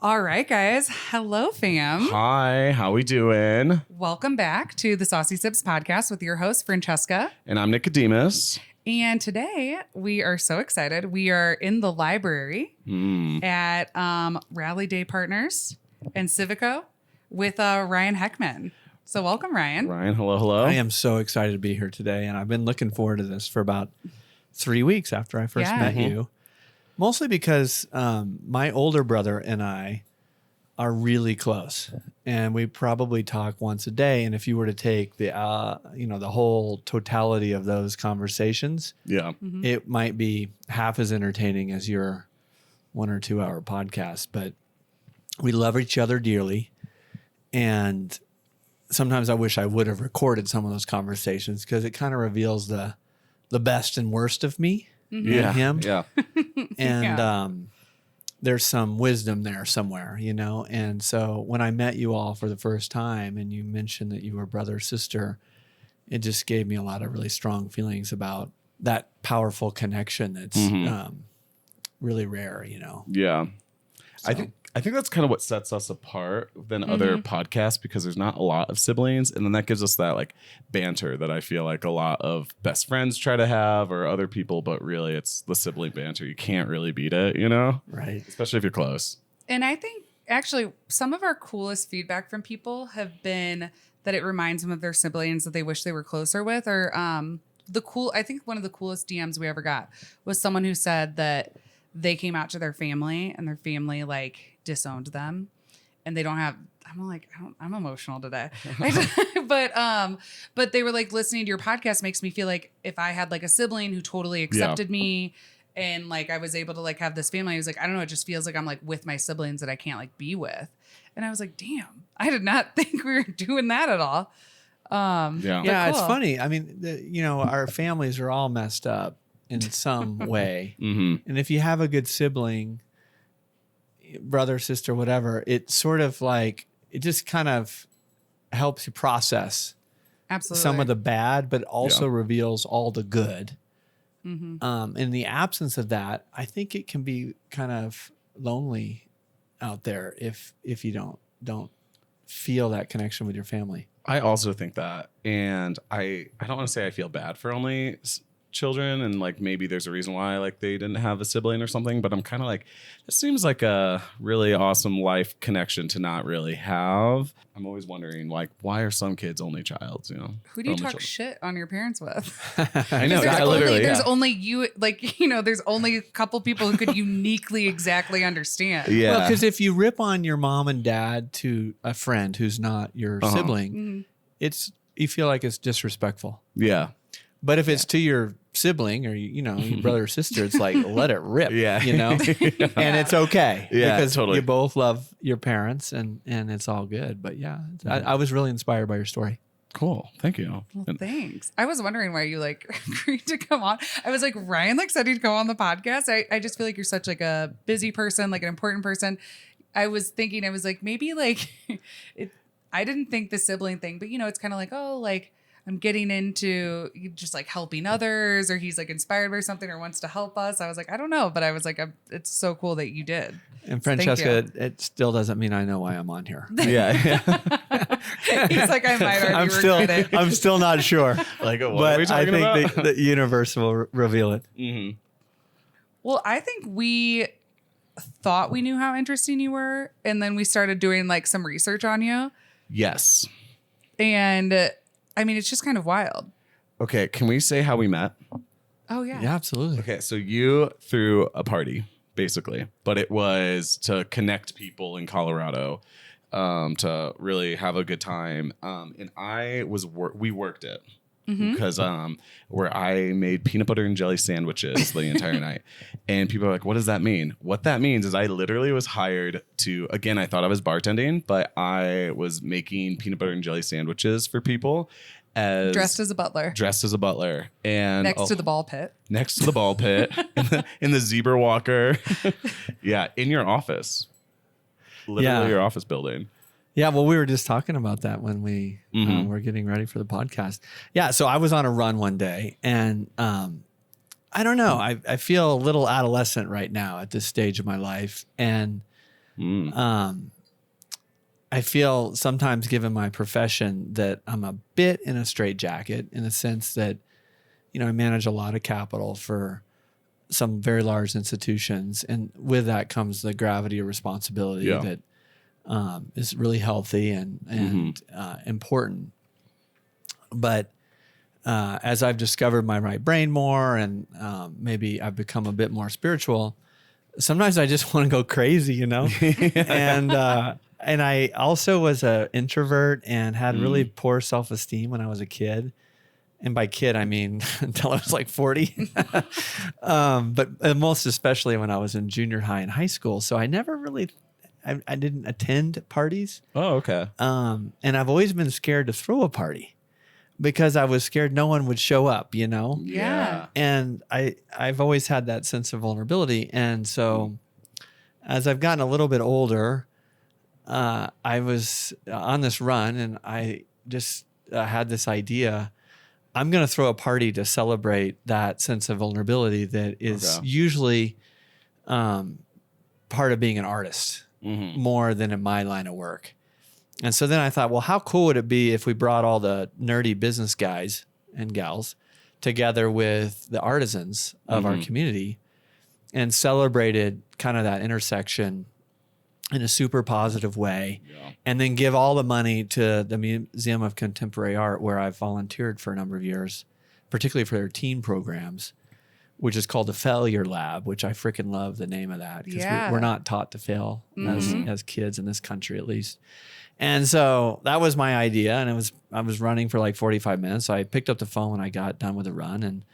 All right, guys. Hello, fam. Hi, how we doing? Welcome back to the SAUCY SIBZ podcast with your host, Francesca. And I'm Nicodemus. And today we are so excited. We are in the library at Rallyday Partners and CiviCO with Ryan Heckman. So welcome, Ryan. Ryan, hello. I am so excited to be here today, and I've been looking forward to this for about 3 weeks after I first met you. Mostly because my older brother and I are really close, and we probably talk once a day. And if you were to take the the whole totality of those conversations, it might be half as entertaining as your 1 or 2 hour podcast. But we love each other dearly, and sometimes I wish I would have recorded some of those conversations because it kind of reveals the best and worst of me. And him. Yeah. And there's some wisdom there somewhere, And so when I met you all for the first time and you mentioned that you were brother or sister, it just gave me a lot of really strong feelings about that powerful connection that's really rare, Yeah. So. I think that's kind of what sets us apart than other podcasts, because there's not a lot of siblings. And then that gives us that like banter that I feel like a lot of best friends try to have or other people, but really it's the sibling banter. You can't really beat it, Right. Especially if you're close. And I think actually some of our coolest feedback from people have been that it reminds them of their siblings that they wish they were closer with, or I think one of the coolest DMs we ever got was someone who said that they came out to their family and their family like disowned them, and they don't have. I'm emotional today, but they were like, listening to your podcast makes me feel like if I had like a sibling who totally accepted me, and like I was able to like have this family, I was like, I don't know, it just feels like I'm like with my siblings that I can't like be with, and I was like, damn, I did not think we were doing that at all. Yeah, cool. It's funny. I mean, our families are all messed up in some way. And if you have a good sibling, brother, sister, whatever, it's sort of like, it just kind of helps you process some of the bad, but also reveals all the good. In the absence of that, I think it can be kind of lonely out there if you don't feel that connection with your family. I also think that. And I don't want to say I feel bad for only children, and like maybe there's a reason why like they didn't have a sibling or something, but I'm kind of like, it seems like a really awesome life connection to not really have. I'm always wondering, like, why are some kids only child? Who do you talk shit on your parents with? I know. There's only you, like, there's only a couple people who could uniquely exactly understand. Yeah. Well, because if you rip on your mom and dad to a friend who's not your sibling, you feel like it's disrespectful. Yeah. But if it's to your sibling or your brother or sister, it's like, let it rip. And it's okay. Because totally. you both love your parents and it's all good. But I was really inspired by your story. Cool. Thank you. Well, thanks. I was wondering why you like agreed to come on. I was like, Ryan like said he'd come on the podcast. I just feel like you're such like a busy person, like an important person. I was thinking, I was like, maybe like I didn't think the sibling thing, but it's kind of like, oh, like I'm getting into just like helping others, or he's like inspired by something or wants to help us. I was like, I don't know, but I was like, it's so cool that you did. And Francesca, it still doesn't mean I know why I'm on here. Yeah. He's like, I might already regret it. I'm still not sure. Like, what but are we talking I think about? the universe will reveal it. Mm-hmm. Well, I think we thought we knew how interesting you were, and then we started doing like some research on you. Yes. And I mean, it's just kind of wild. Okay. Can we say how we met? Oh, yeah. Yeah, absolutely. Okay. So you threw a party, basically, but it was to connect people in Colorado, to really have a good time. And we worked it. Because where I made peanut butter and jelly sandwiches the entire night. And people are like, what does that mean? What that means is I literally was hired to, again, I thought I was bartending, but I was making peanut butter and jelly sandwiches for people dressed as a butler. And next to the ball pit. Next to the ball pit in the zebra walker. Yeah, in your office. Literally your office building. Yeah, well, we were just talking about that when we were getting ready for the podcast. Yeah, so I was on a run one day, and I don't know. I feel a little adolescent right now at this stage of my life, and I feel sometimes, given my profession, that I'm a bit in a straitjacket in the sense that, I manage a lot of capital for some very large institutions. And with that comes the gravity of responsibility that is really healthy and important. But as I've discovered my right brain more and maybe I've become a bit more spiritual, sometimes I just want to go crazy, and I also was an introvert and had really poor self-esteem when I was a kid. And by kid, I mean until I was like 40, but most especially when I was in junior high and high school. So I never really, I didn't attend parties. Oh, okay. And I've always been scared to throw a party because I was scared no one would show up, Yeah. And I've always had that sense of vulnerability. And so as I've gotten a little bit older, I was on this run and I just had this idea. I'm going to throw a party to celebrate that sense of vulnerability that is usually part of being an artist more than in my line of work. And so then I thought, well, how cool would it be if we brought all the nerdy business guys and gals together with the artisans of our community and celebrated kind of that intersection in a super positive way, and then give all the money to the Museum of Contemporary Art, where I've volunteered for a number of years, particularly for their teen programs, which is called the Failure Lab, which I freaking love the name of that because we're not taught to fail as kids in this country, at least. And so that was my idea, and I was running for like 45 minutes. So I picked up the phone when I got done with the run and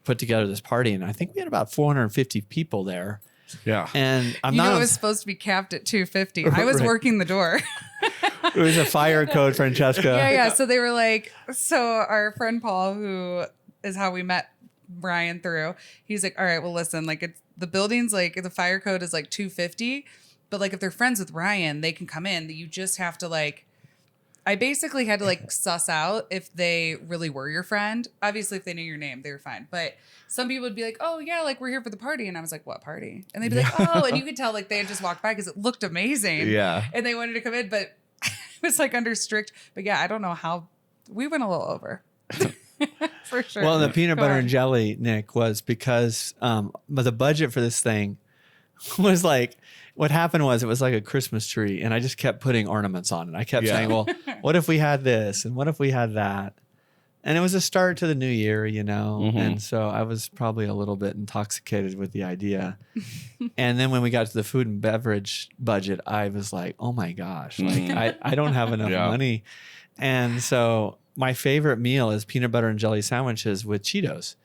put together this party, and I think we had about 450 people there. Yeah. And it was supposed to be capped at 250. I was working the door. It was a fire code, Francesca. Yeah. So they were like, our friend Paul, who is how we met Ryan through, he's like, all right, well, listen, like the building's like the fire code is like 250, but like if they're friends with Ryan, they can come in. You just have to like, I basically had to like suss out if they really were your friend. Obviously, if they knew your name, they were fine. But some people would be like, oh, yeah, like we're here for the party. And I was like, what party? And they'd be like, oh, and you could tell like they had just walked by because it looked amazing. Yeah. And they wanted to come in, but it was like under strict. But yeah, I don't know how we went a little over. For sure. Well, the peanut butter and jelly, Nick, was because but the budget for this thing was like, what happened was it was like a Christmas tree, and I just kept putting ornaments on it. I kept saying, well, what if we had this? And what if we had that? And it was a start to the new year, And so I was probably a little bit intoxicated with the idea. And then when we got to the food and beverage budget, I was like, oh my gosh, like I don't have enough money. And so my favorite meal is peanut butter and jelly sandwiches with Cheetos.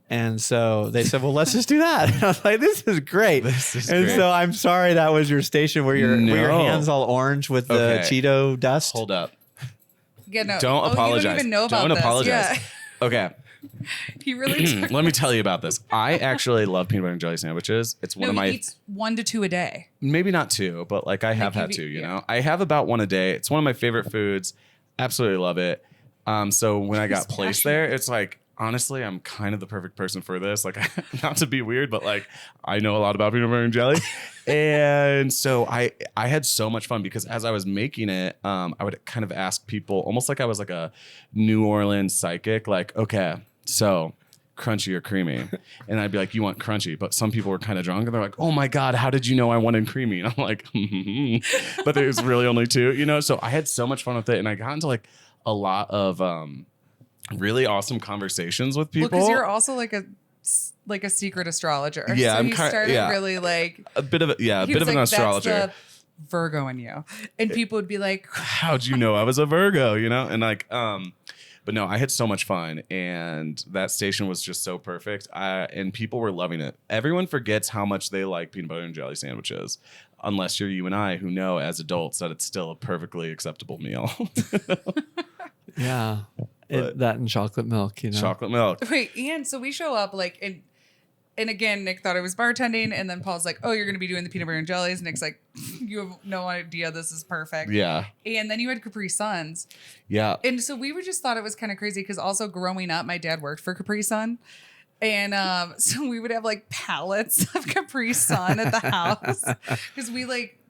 And so they said, well, let's just do that. And I was like, this is great. So I'm sorry that was your station where your hands all orange with the Cheeto dust. Hold up. Yeah, no. Don't apologize. You don't even know about Don't this. apologize. Yeah. Okay. He really Let me tell you about this. I actually love peanut butter and jelly sandwiches. It's one of my... He eats 1 to 2 a day. Maybe not 2, but like I have had 2, you know? I have about 1 a day. It's one of my favorite foods. Absolutely love it. So when I got placed there, it's like, honestly, I'm kind of the perfect person for this. Like, not to be weird, but like, I know a lot about peanut butter and jelly. And so I had so much fun because as I was making it, I would kind of ask people almost like I was like a New Orleans psychic, like, okay, so crunchy or creamy? And I'd be like, you want crunchy? But some people were kind of drunk and they're like, oh my God, how did you know I wanted creamy? And I'm like, but there's really only 2, you know? So I had so much fun with it. And I got into like a lot of, really awesome conversations with people. Well, because you're also like a secret astrologer. Yeah, so I'm he started really like a bit of an astrologer. That's the Virgo in you, and people would be like, "How'd you know I was a Virgo?" You know, and like, but no, I had so much fun, and that station was just so perfect. And people were loving it. Everyone forgets how much they like peanut butter and jelly sandwiches, unless you're you and I, who know as adults that it's still a perfectly acceptable meal. Yeah. That and chocolate milk, you know. Chocolate milk. Wait, and so we show up like and again, Nick thought I was bartending, and then Paul's like, "Oh, you're gonna be doing the peanut butter and jellies." Nick's like, "You have no idea, this is perfect." Yeah. And then you had Capri Suns. Yeah. And so we just thought it was kind of crazy because also growing up, my dad worked for Capri Sun. And so we would have like pallets of Capri Sun at the house because we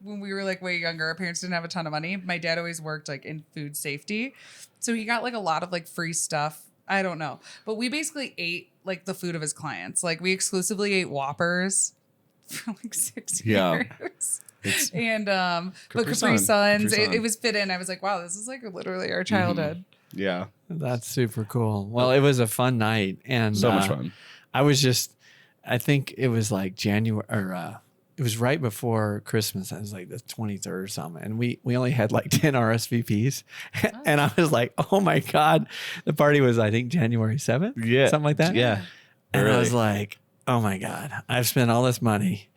when we were like way younger, our parents didn't have a ton of money. My dad always worked like in food safety. So he got like a lot of like free stuff. I don't know. But we basically ate like the food of his clients. Like we exclusively ate Whoppers for like 6 years. And but Capri Suns, it was fit in. I was like, wow, this is like literally our childhood. Yeah. That's super cool. Well, it was a fun night and So much fun. I think it was like January or it was right before Christmas. I was like the 23rd or something. And we only had like 10 RSVPs. And I was like, oh my God. The party was, I think, January 7th. Yeah. Something like that. Yeah. And I was like, oh my God, I've spent all this money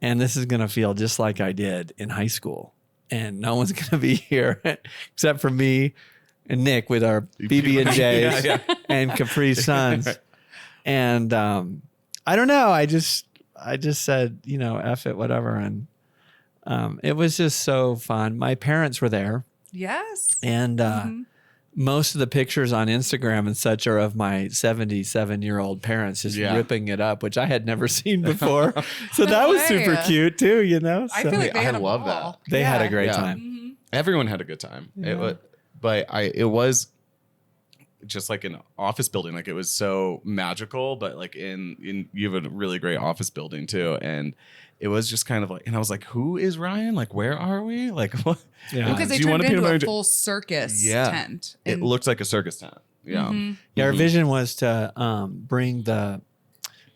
and this is going to feel just like I did in high school. And no one's going to be here except for me and Nick with our BB&Js and Capri Suns. And I don't know. I just said, you know, F it, whatever. And it was just so fun. My parents were there. Yes. And most of the pictures on Instagram and such are of my 77-year-old parents just ripping it up, which I had never seen before. So that was super cute too, you know? So I feel like they had a love ball. that. They had a great time. Everyone had a good time. Yeah. It was just like an office building. Like it was so magical, but like in you have a really great office building too. And it was just kind of like, and I was like, who is Ryan? Like, where are we? Like, what? Yeah. Because they turned it into a full circus tent. It looked like a circus tent. Yeah. Yeah. Our vision was to bring the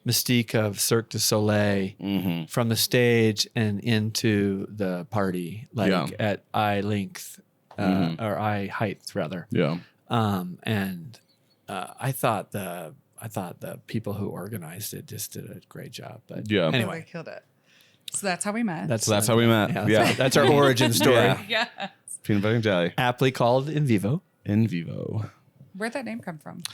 mystique of Cirque du Soleil from the stage and into the party, like at eye length or eye height rather. Yeah. And I thought the people who organized it just did a great job. But anyway, they killed it. So that's how we met. That's how we met. Yeah, that's our origin story. Yes. Peanut butter and jelly. Aptly called In Vivo. In Vivo. Where'd that name come from?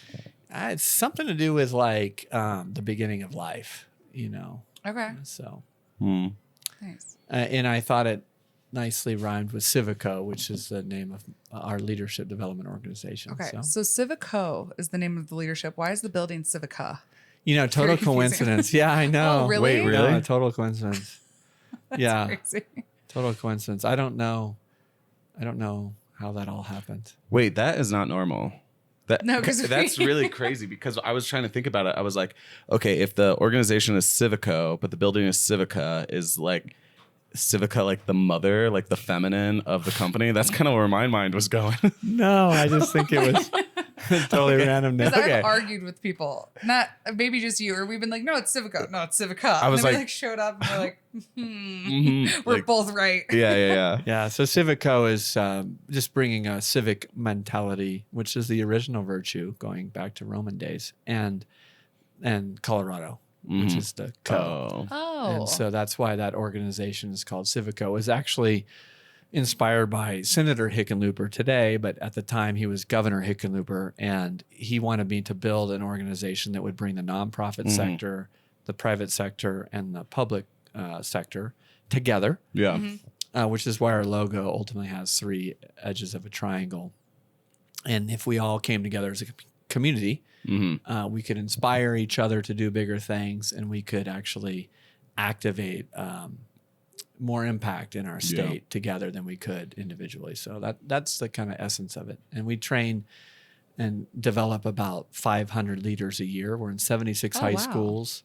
It's something to do with like the beginning of life, you know. Okay. So. Nice. And I thought it nicely rhymed with CiviCO, which is the name of our leadership development organization. Okay. So CiviCO is the name of the leadership. Why is the building CiviCO? You know, total coincidence. Yeah, I know. Oh, really? Wait, really? No, total coincidence. That's crazy. Total coincidence. I don't know how that all happened. Wait, that is not normal. No, that's really crazy because I was trying to think about it. I was like, okay, if the organization is CiviCO, but the building is Civica, is like Civica like the mother, like the feminine of the company? That's kind of where my mind was going. No, I just think it was totally random. Because I've argued with people, not maybe just you, or we've been like, no, it's CiviCO. No, it's CiviCO. I was and then like, we like showed up and we're like, we're like, both right. Yeah. Yeah, so CiviCO is just bringing a civic mentality, which is the original virtue going back to Roman days, and Colorado, which is the co. Oh. And so that's why that organization is called CiviCO. It was actually inspired by Senator Hickenlooper today, but at the time he was Governor Hickenlooper, and he wanted me to build an organization that would bring the nonprofit sector, the private sector, and the public sector together. Yeah. Which is why our logo ultimately has 3 edges of a triangle. And if we all came together as a community, we could inspire each other to do bigger things, and we could actually activate more impact in our state together than we could individually. So that's the kind of essence of it. And we train and develop about 500 leaders a year. We're in 76 high schools.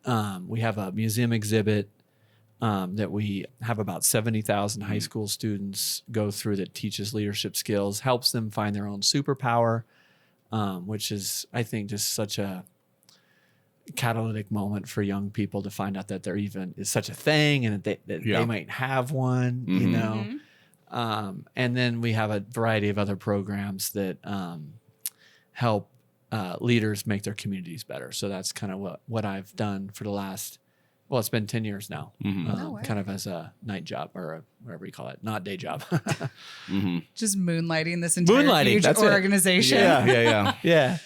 We have a museum exhibit that we have about 70,000 high school students go through that teaches leadership skills, helps them find their own superpower, which is, I think, just such a catalytic moment for young people to find out that there even is such a thing and that they might have one, you know. And then we have a variety of other programs that help leaders make their communities better. So that's kind of what I've done for the last, well, it's been 10 years now, kind of as a night job or whatever you call it, not day job. Just moonlighting this entire huge organization. Yeah.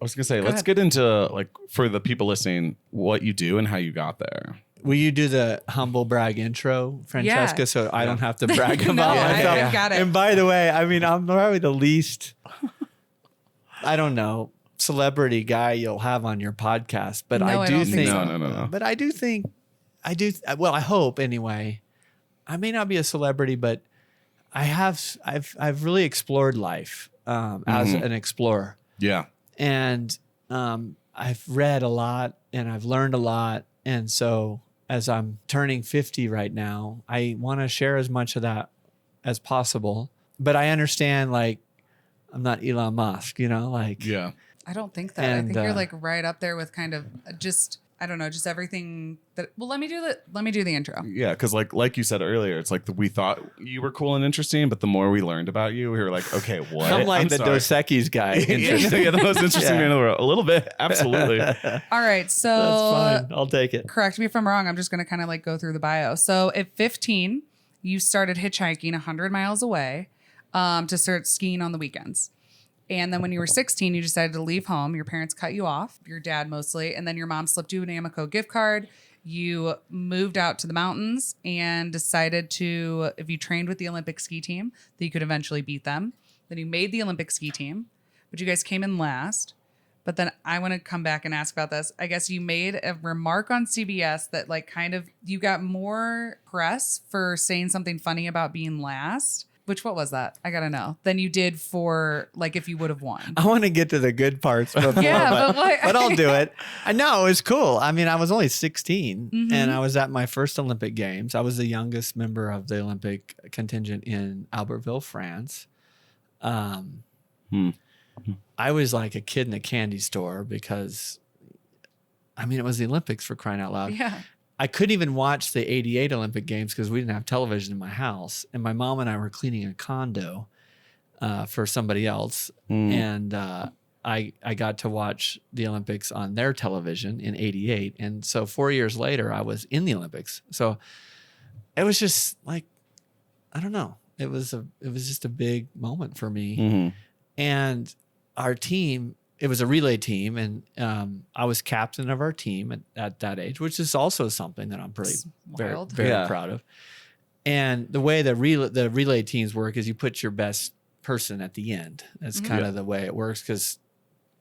I was gonna say, let's get into, like, for the people listening, what you do and how you got there. Will you do the humble brag intro, Francesca, so I don't have to brag about myself? I got it. And by the way, I mean, I'm probably the least, I don't know, celebrity guy you'll have on your podcast, but I do think, No. but I do think I do. Well, I hope anyway. I may not be a celebrity, but I've really explored life as an explorer. Yeah. And I've read a lot and I've learned a lot. And so as I'm turning 50 right now, I want to share as much of that as possible. But I understand, like, I'm not Elon Musk, like. Yeah. I don't think that. I think you're like right up there with kind of just, I don't know, just everything that. Well, let me do the intro. Yeah, because like you said earlier, it's like we thought you were cool and interesting, but the more we learned about you, we were like, okay, what? I'm like the Dos Equis guy. Yeah, the most interesting man in the world. A little bit, absolutely. All right, so that's fine. I'll take it. Correct me if I'm wrong. I'm just going to kind of like go through the bio. So at 15, you started hitchhiking 100 miles away to start skiing on the weekends. And then when you were 16, you decided to leave home. Your parents cut you off, your dad mostly, and then your mom slipped you an Amico gift card. You moved out to the mountains and decided to, if you trained with the Olympic ski team, that you could eventually beat them. Then you made the Olympic ski team, but you guys came in last. But then I want to come back and ask about this. I guess you made a remark on CBS that like kind of you got more press for saying something funny about being last. What was that? I gotta know. Than you did for like if you would have won. I want to get to the good parts before, Yeah, but I'll do it. I know it was cool. I mean, I was only 16 and I was at my first Olympic Games. I was the youngest member of the Olympic contingent in Albertville, France. I was like a kid in a candy store because, I mean, it was the Olympics, for crying out loud. Yeah. I couldn't even watch the 88 Olympic Games because we didn't have television in my house. And my mom and I were cleaning a condo for somebody else. And I got to watch the Olympics on their television in 88. And so 4 years later, I was in the Olympics. So it was just like, I don't know. It was just a big moment for me. And our team, it was a relay team, and I was captain of our team at that age, which is also something that I'm very proud of. And the way the relay teams work is you put your best person at the end. That's kind of the way it works because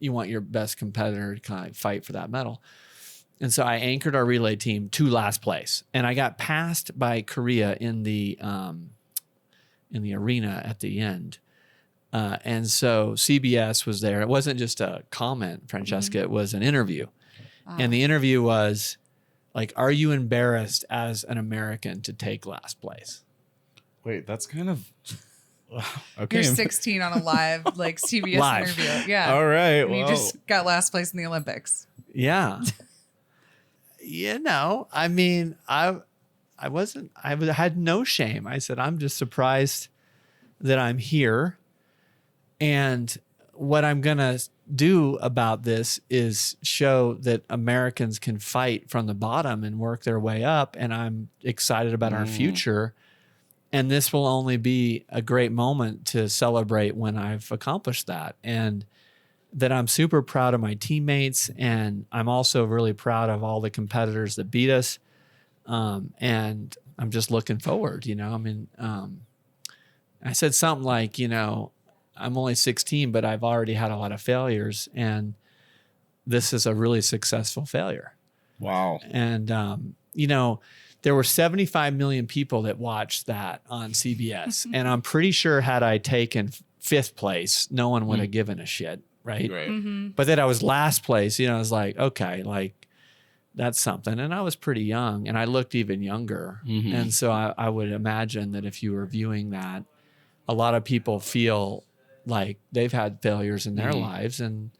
you want your best competitor to kind of fight for that medal. And so I anchored our relay team to last place, and I got passed by Korea in the arena at the end. And so CBS was there. It wasn't just a comment, Francesca. It was an interview. And the interview was like, are you embarrassed as an American to take last place? Wait, that's kind of... Okay. You're 16 on a live like CBS Live. interview. Yeah. All right. And you just got last place in the Olympics. Yeah. I mean, I had no shame. I said, I'm just surprised that I'm here. And what I'm going to do about this is show that Americans can fight from the bottom and work their way up. And I'm excited about our future. And this will only be a great moment to celebrate when I've accomplished that. And that I'm super proud of my teammates. And I'm also really proud of all the competitors that beat us. And I'm just looking forward, I mean, I said something like, I'm only 16, but I've already had a lot of failures, and this is a really successful failure. Wow. And, there were 75 million people that watched that on CBS. And I'm pretty sure had I taken 5th place, no one would have given a shit. Right. But then I was last place, I was like, okay, like that's something. And I was pretty young and I looked even younger. And so I would imagine that if you were viewing that, a lot of people feel like they've had failures in their lives, and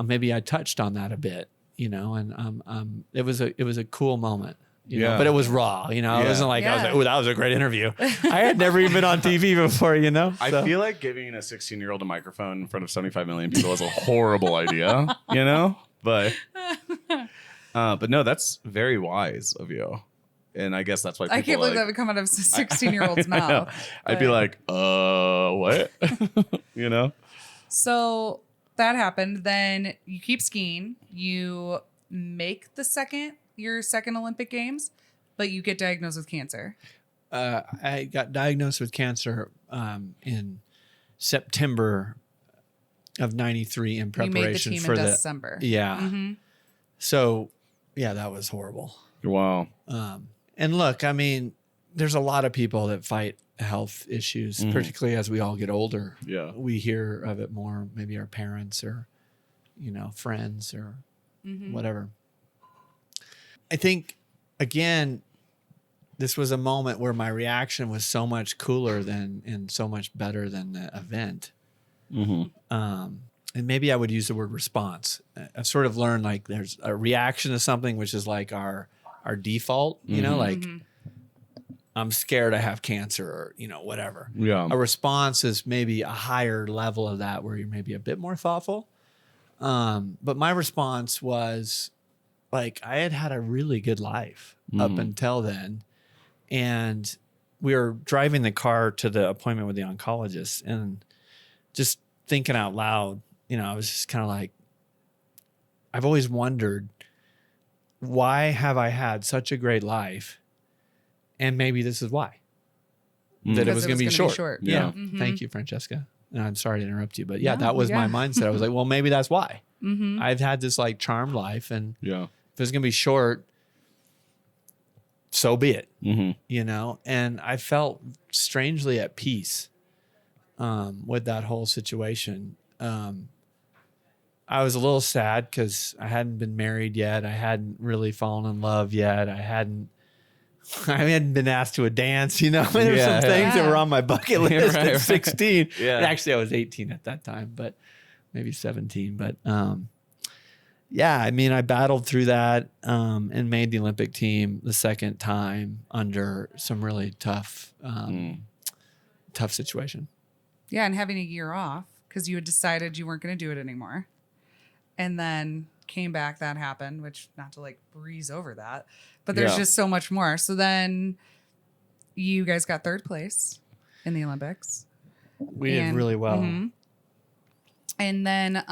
maybe I touched on that a bit, and it was a cool moment, but it was raw, it wasn't like I was like, oh, that was a great interview. I had never even been on TV before, So. I feel like giving a 16-year-old a microphone in front of 75 million people is a horrible idea, but no, that's very wise of you. And I guess that's why people I can't believe that would come out of a 16-year-old's mouth. I'd be like, what? So that happened. Then you keep skiing. You make your second Olympic Games, but you get diagnosed with cancer. I got diagnosed with cancer in September of '93 in preparation you made the team for in December. Yeah. So, yeah, that was horrible. Wow. And look, I mean, there's a lot of people that fight health issues, particularly as we all get older. Yeah. We hear of it more, maybe our parents or, friends or whatever. I think, again, this was a moment where my reaction was so much cooler and so much better than the event. And maybe I would use the word response. I've sort of learned like there's a reaction to something, which is like our default, like I'm scared I have cancer or, whatever. Yeah. A response is maybe a higher level of that where you're maybe a bit more thoughtful. But my response was like, I had a really good life up until then. And we were driving the car to the appointment with the oncologist and just thinking out loud, I was just kind of like, I've always wondered, why have I had such a great life? And maybe this is why. That it was going to be short. Yeah. Thank you, Francesca. And I'm sorry to interrupt you, but that was my mindset. I was like, well, maybe that's why. I've had this like charmed life, and if it's going to be short, so be it. And I felt strangely at peace with that whole situation. I was a little sad because I hadn't been married yet. I hadn't really fallen in love yet. I hadn't been asked to a dance, There were some things that were on my bucket list at 16. Yeah. Actually, I was 18 at that time, but maybe 17. But I battled through that and made the Olympic team the second time under some really tough situation. Yeah, and having a year off because you had decided you weren't going to do it anymore. And then came back, that happened, which not to like breeze over that, but there's just so much more. So then you guys got third place in the Olympics. We did really well. And then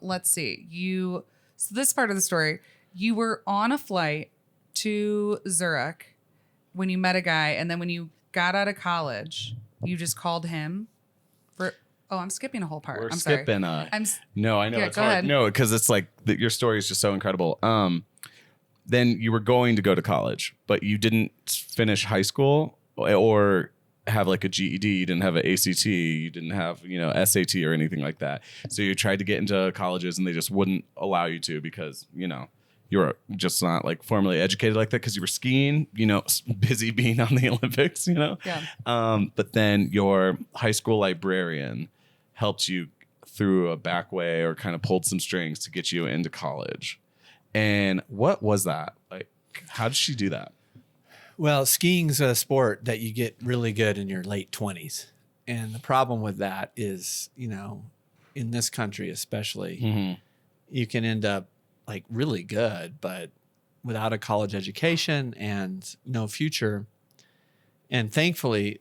let's see. So this part of the story, you were on a flight to Zurich when you met a guy, and then when you got out of college, you just called him for. Oh, I'm skipping a whole part. We're I'm skipping. sorry. No, I know it's go hard. ahead. No, because it's like your story is just so incredible. Then you were going to go to college, but you didn't finish high school or have like a GED. You didn't have an ACT. You didn't have SAT or anything like that. So you tried to get into colleges, and they just wouldn't allow you to because you were just not like formally educated like that because you were skiing. Busy being on the Olympics. Yeah. But then your high school librarian helped you through a back way or kind of pulled some strings to get you into college. And what was that? Like, how did she do that? Well, skiing's a sport that you get really good in your late 20s. And the problem with that is, in this country especially, you can end up like really good, but without a college education and no future. And thankfully,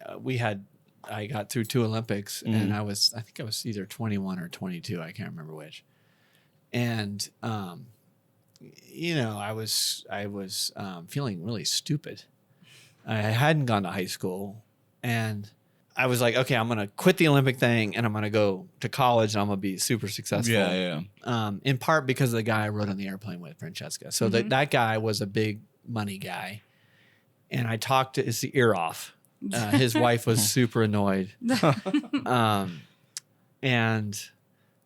I got through 2 Olympics, and I think I was either 21 or 22. I can't remember which. And, I was feeling really stupid. I hadn't gone to high school, and I was like, okay, I'm going to quit the Olympic thing, and I'm going to go to college, and I'm going to be super successful. Yeah. In part because of the guy I rode on the airplane with, Francesca. So that guy was a big money guy, and I talked to his ear off. His wife was super annoyed. And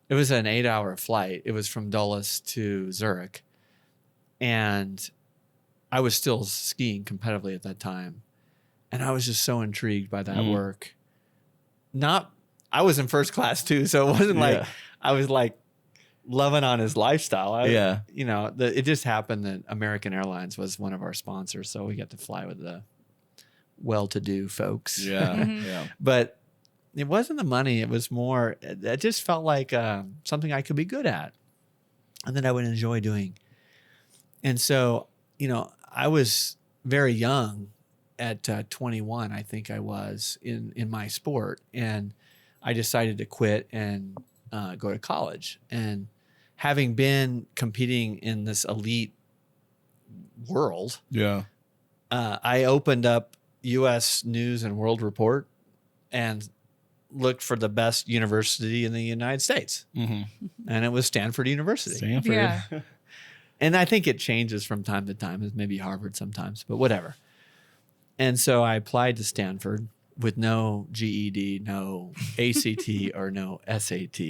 it was an 8-hour flight. It was from Dulles to Zurich. And I was still skiing competitively at that time. And I was just so intrigued by that work. I was in first class too. So it wasn't like I was like loving on his lifestyle. It just happened that American Airlines was one of our sponsors. So we got to fly with the well-to-do folks. Yeah. But it wasn't the money. It was more, it just felt like something I could be good at and that I would enjoy doing. And so, I was very young at 21, I think I was in my sport. And I decided to quit and go to college. And having been competing in this elite world, I opened up U.S. News and World Report and looked for the best university in the United States. And it was Stanford University. Stanford. Yeah. And I think it changes from time to time. It's maybe Harvard sometimes, but whatever. And so I applied to Stanford with no GED, no ACT, or no SAT.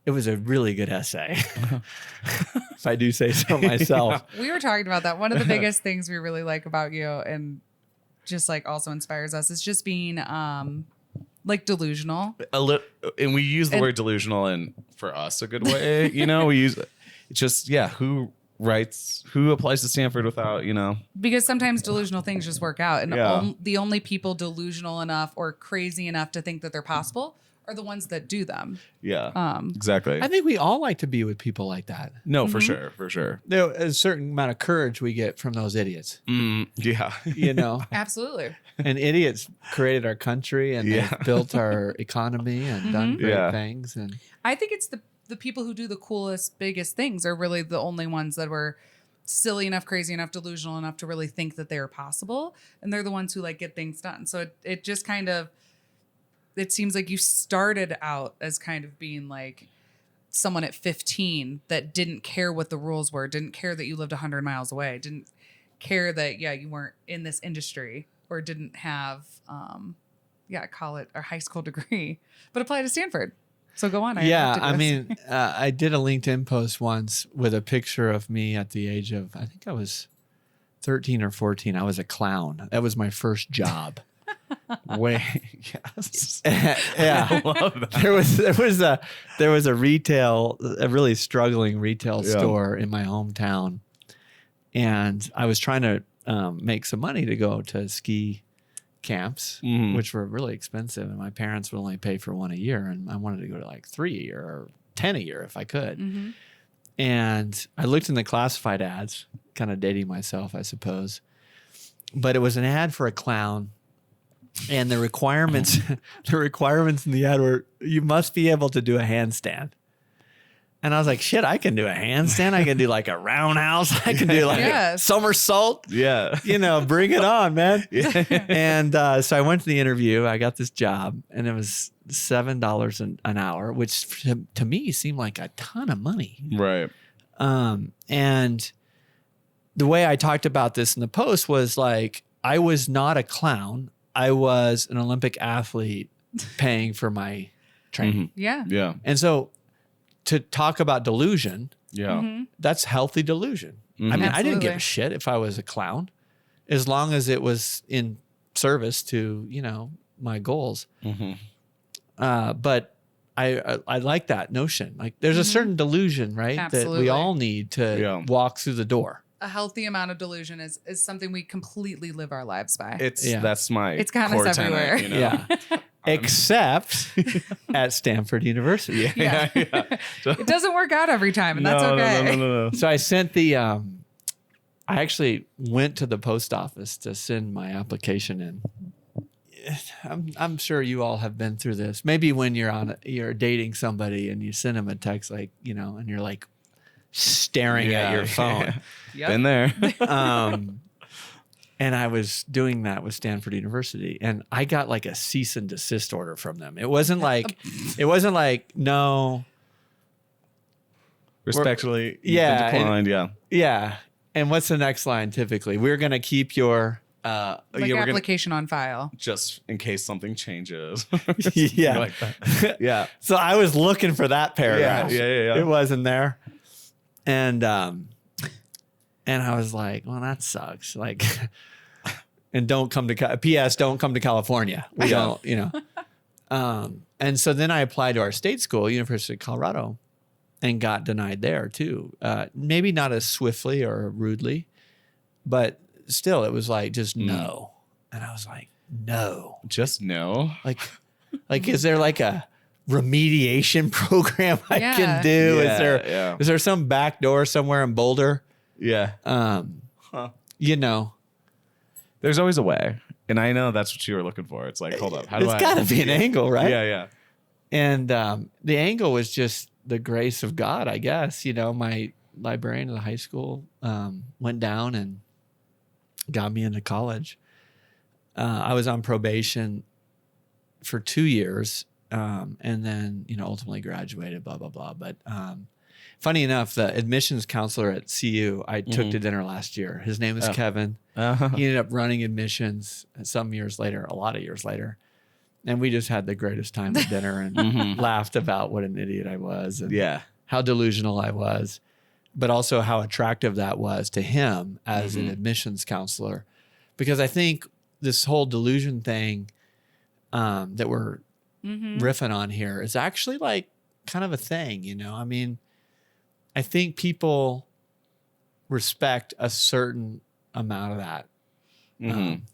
It was a really good essay, if I do say so myself. We were talking about that. One of the biggest things we really like about you and just like also inspires us is just being like delusional. And we use the word delusional in for us a good way. You know, we use it's just who applies to Stanford without, you know, because sometimes delusional things just work out, and the only people delusional enough or crazy enough to think that they're possible are the ones that do them. Yeah, exactly. I think we all like to be with people like that. No, for sure. There's a certain amount of courage we get from those idiots. Yeah. You know? Absolutely. And idiots created our country and they've built our economy and done great things. And I think it's the people who do the coolest, biggest things are really the only ones that were silly enough, crazy enough, delusional enough to really think that they are possible. And they're the ones who like get things done. So it just kind of, it seems like you started out as kind of being like someone at 15 that didn't care what the rules were, didn't care that you lived 100 miles away, didn't care that, you weren't in this industry or didn't have, call it a high school degree, but apply to Stanford. So go on. I mean, I did a LinkedIn post once with a picture of me at the age of, I think I was 13 or 14. I was a clown. That was my first job. Wait, yes. Yeah. I love that. There was a really struggling retail store in my hometown. And I was trying to make some money to go to ski camps, which were really expensive. And my parents would only pay for one a year. And I wanted to go to like 3 a year or 10 a year if I could. And I looked in the classified ads, kind of dating myself, I suppose. But it was an ad for a clown. And the requirements in the ad were, you must be able to do a handstand. And I was like, shit, I can do a handstand. I can do like a roundhouse. I can do like a somersault. Yeah. You know, bring it on, man. And so I went to the interview. I got this job and it was $7 an hour, which to me seemed like a ton of money. Right. And the way I talked about this in the post was like, I was not a clown. I was an Olympic athlete paying for my training. Yeah. And so to talk about delusion, that's healthy delusion. I mean, Absolutely. I didn't give a shit if I was a clown as long as it was in service to, you know, my goals. But I like that notion. Like there's a certain delusion, right? Absolutely. That we all need to walk through the door. A healthy amount of delusion is something we completely live our lives by. That's my It's kind core of everywhere. tenet, you know? Yeah. Except at Stanford University. It doesn't work out every time, and that's okay. No. So I sent I actually went to the post office to send my application in. I'm sure you all have been through this. Maybe when you're dating somebody and you send them a text like, you know, and you're like staring at your phone. Been there. And I was doing that with Stanford University, and I got like a cease and desist order from them. It wasn't like no. Respectfully, declined. Yeah. Yeah. And what's the next line typically? We're going to keep your Your application on file. Just in case something changes. Yeah. Like that. Yeah. So I was looking for that paragraph. Yeah. It wasn't there. And I was like, well, that sucks. Like, and don't come to, P.S. don't come to California. We don't, you know. And so then I applied to our state school, University of Colorado, and got denied there too. Maybe not as swiftly or rudely, but still it was like, just no. And I was like, no. Just no. Like, is there like a remediation program I can do? Is there some back door somewhere in Boulder? Yeah. You know, there's always a way. And I know that's what you were looking for. It's like, hold up. It's got to be an angle, right? Yeah. And the angle was just the grace of God, I guess. You know, my librarian of the high school went down and got me into college. I was on probation for 2 years and then, you know, ultimately graduated, blah, blah, blah. But Funny enough, the admissions counselor at CU I took to dinner last year. His name is Kevin. He ended up running admissions some years later, a lot of years later. And we just had the greatest time at dinner and laughed about what an idiot I was and how delusional I was, but also how attractive that was to him as an admissions counselor. Because I think this whole delusion thing that we're riffing on here is actually like kind of a thing, you know? I mean, I think people respect a certain amount of that.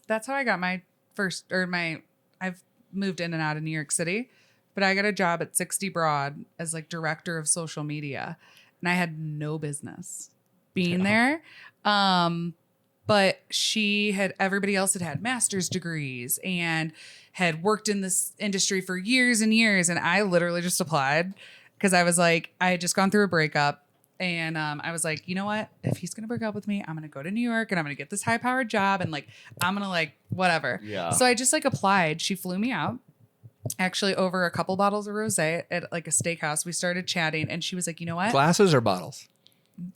That's how I got my first, I've moved in and out of New York City, but I got a job at 60 Broad as like director of social media. And I had no business being there. But everybody else had master's degrees and had worked in this industry for years and years. And I literally just applied because I was like, I had just gone through a breakup. And I was like, you know what? If he's going to break up with me, I'm going to go to New York and I'm going to get this high powered job. And like, I'm going to like, whatever. Yeah. So I just like applied. She flew me out actually over a couple bottles of rosé at like a steakhouse. We started chatting and she was like, you know what? Glasses or bottles?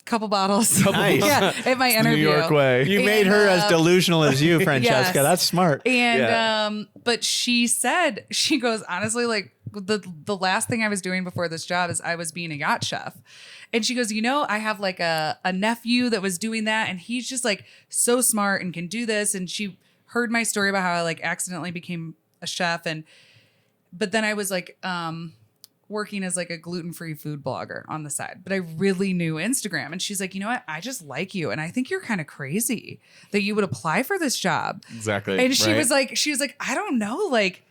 Couple bottles. Nice. Yeah, at my interview. New York way. You made her as delusional as you, Francesca. Yes. That's smart. And but she said, she goes, honestly, like the last thing I was doing before this job is I was being a yacht chef. And she goes, you know, I have like a nephew that was doing that and he's just like so smart and can do this. And she heard my story about how I like accidentally became a chef. But then I was like working as like a gluten-free food blogger on the side, but I really knew Instagram. And she's like, you know what? I just like you. And I think you're kind of crazy that you would apply for this job. Exactly. And she was like, I don't know. Like,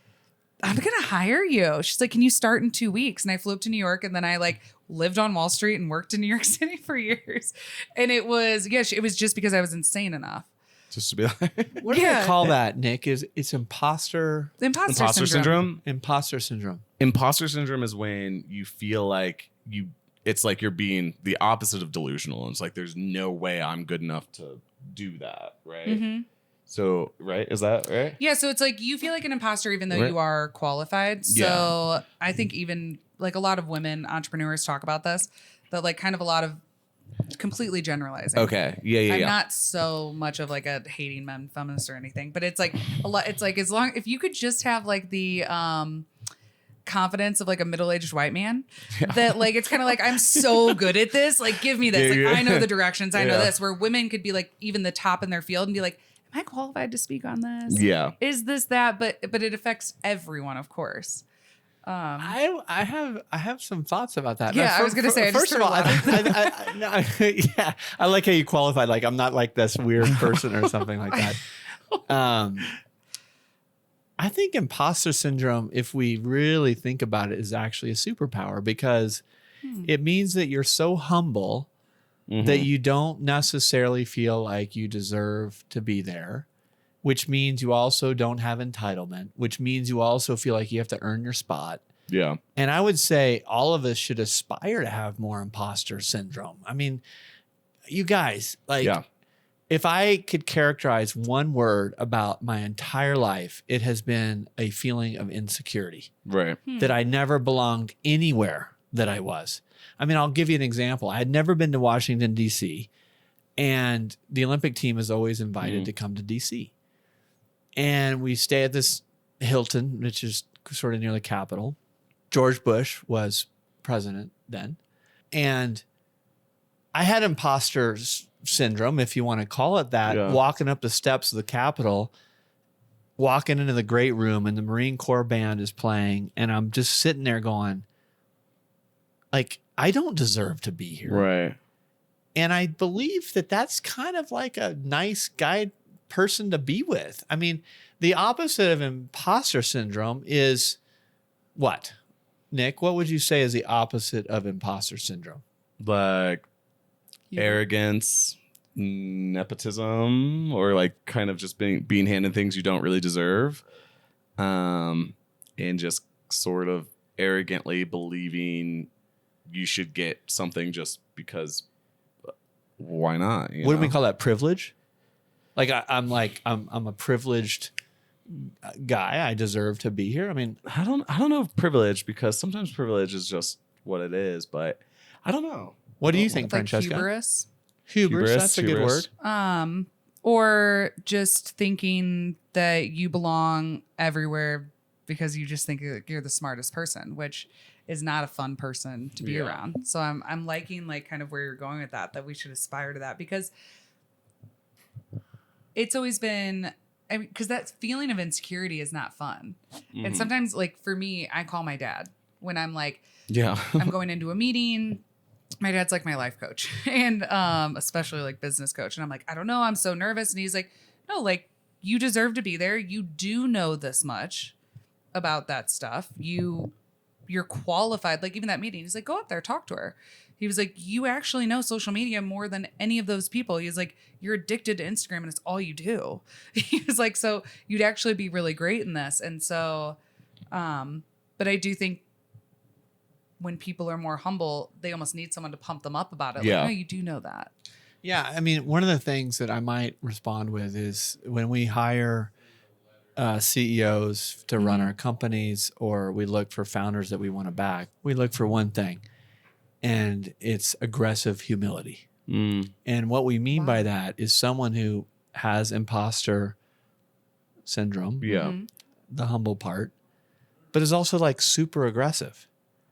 I'm going to hire you. She's like, can you start in 2 weeks? And I flew up to New York and then I like lived on Wall Street and worked in New York City for years. And it was, it was just because I was insane enough. Just to be like, what do you call that, Nick? It's imposter syndrome. Imposter syndrome. Imposter syndrome is when you feel like it's like you're being the opposite of delusional. And it's like, there's no way I'm good enough to do that. Right. So, right. Is that right? Yeah. So it's like, you feel like an imposter, even though you are qualified. So I think even like a lot of women entrepreneurs talk about this, that like kind of a lot of completely generalizing. Okay. Yeah. I'm not so much of like a hating men feminist or anything, but it's like a lot. It's like, if you could just have like the confidence of like a middle-aged white man, that like, it's kind of like, I'm so good at this. Like, give me this. Like, I know the directions. I know this. Where women could be like even the top in their field and be like, am I qualified to speak on this? Yeah. Is this that? But it affects everyone, of course. I have some thoughts about that. Yeah, I was going to say. First of all, I like how you qualified. Like, I'm not like this weird person or something like that. I think imposter syndrome, if we really think about it, is actually a superpower because it means that you're so humble that you don't necessarily feel like you deserve to be there, which means you also don't have entitlement, which means you also feel like you have to earn your spot. Yeah. And I would say all of us should aspire to have more imposter syndrome. I mean, you guys, like, if I could characterize one word about my entire life, it has been a feeling of insecurity. Right. That I never belonged anywhere that I was. I mean, I'll give you an example. I had never been to Washington, D.C., and the Olympic team is always invited to come to D.C. And we stay at this Hilton, which is sort of near the Capitol. George Bush was president then. And I had imposter syndrome, if you want to call it that, walking up the steps of the Capitol, walking into the great room, and the Marine Corps band is playing. And I'm just sitting there going, like, I don't deserve to be here. Right. And I believe that that's kind of like a nice person to be with. I mean, the opposite of imposter syndrome is what? Nick, what would you say is the opposite of imposter syndrome? Like arrogance, nepotism, or like kind of just being handed things you don't really deserve. And just sort of arrogantly believing you should get something just because why not? What do we call that? Privilege? Like I'm a privileged guy. I deserve to be here. I mean, I don't know if privilege, because sometimes privilege is just what it is, but I don't know. What do you think, Like Francesca? hubris. Hubris, that's a good hubris. word. Or just thinking that you belong everywhere because you just think that you're the smartest person, which is not a fun person to be around. So I'm liking like kind of where you're going with that we should aspire to that, because it's always been, I mean, because that feeling of insecurity is not fun. And sometimes, like for me, I call my dad when I'm like, I'm going into a meeting. My dad's like my life coach and especially like business coach. And I'm like, I don't know, I'm so nervous. And he's like, no, like you deserve to be there. You do know this much about that stuff. You're qualified. Like even that meeting, he's like, go up there, talk to her. He was like, you actually know social media more than any of those people. He's like, you're addicted to Instagram and it's all you do. He was like, so you'd actually be really great in this. And so, but I do think when people are more humble, they almost need someone to pump them up about it. Yeah. Like, no, you do know that. Yeah. I mean, one of the things that I might respond with is when we hire CEOs to run our companies, or we look for founders that we want to back, we look for one thing, and it's aggressive humility. And what we mean by that is someone who has imposter syndrome, the humble part, but is also like super aggressive.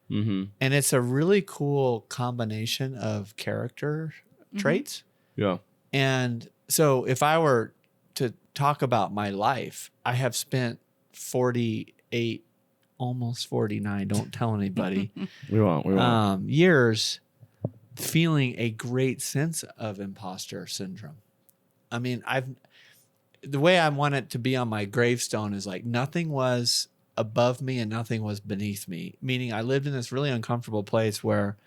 And it's a really cool combination of character traits. Yeah. And so if I were to talk about my life, I have spent 48, almost 49, don't tell anybody, We won't. years feeling a great sense of imposter syndrome. I mean, the way I want it to be on my gravestone is like nothing was above me and nothing was beneath me, meaning I lived in this really uncomfortable place where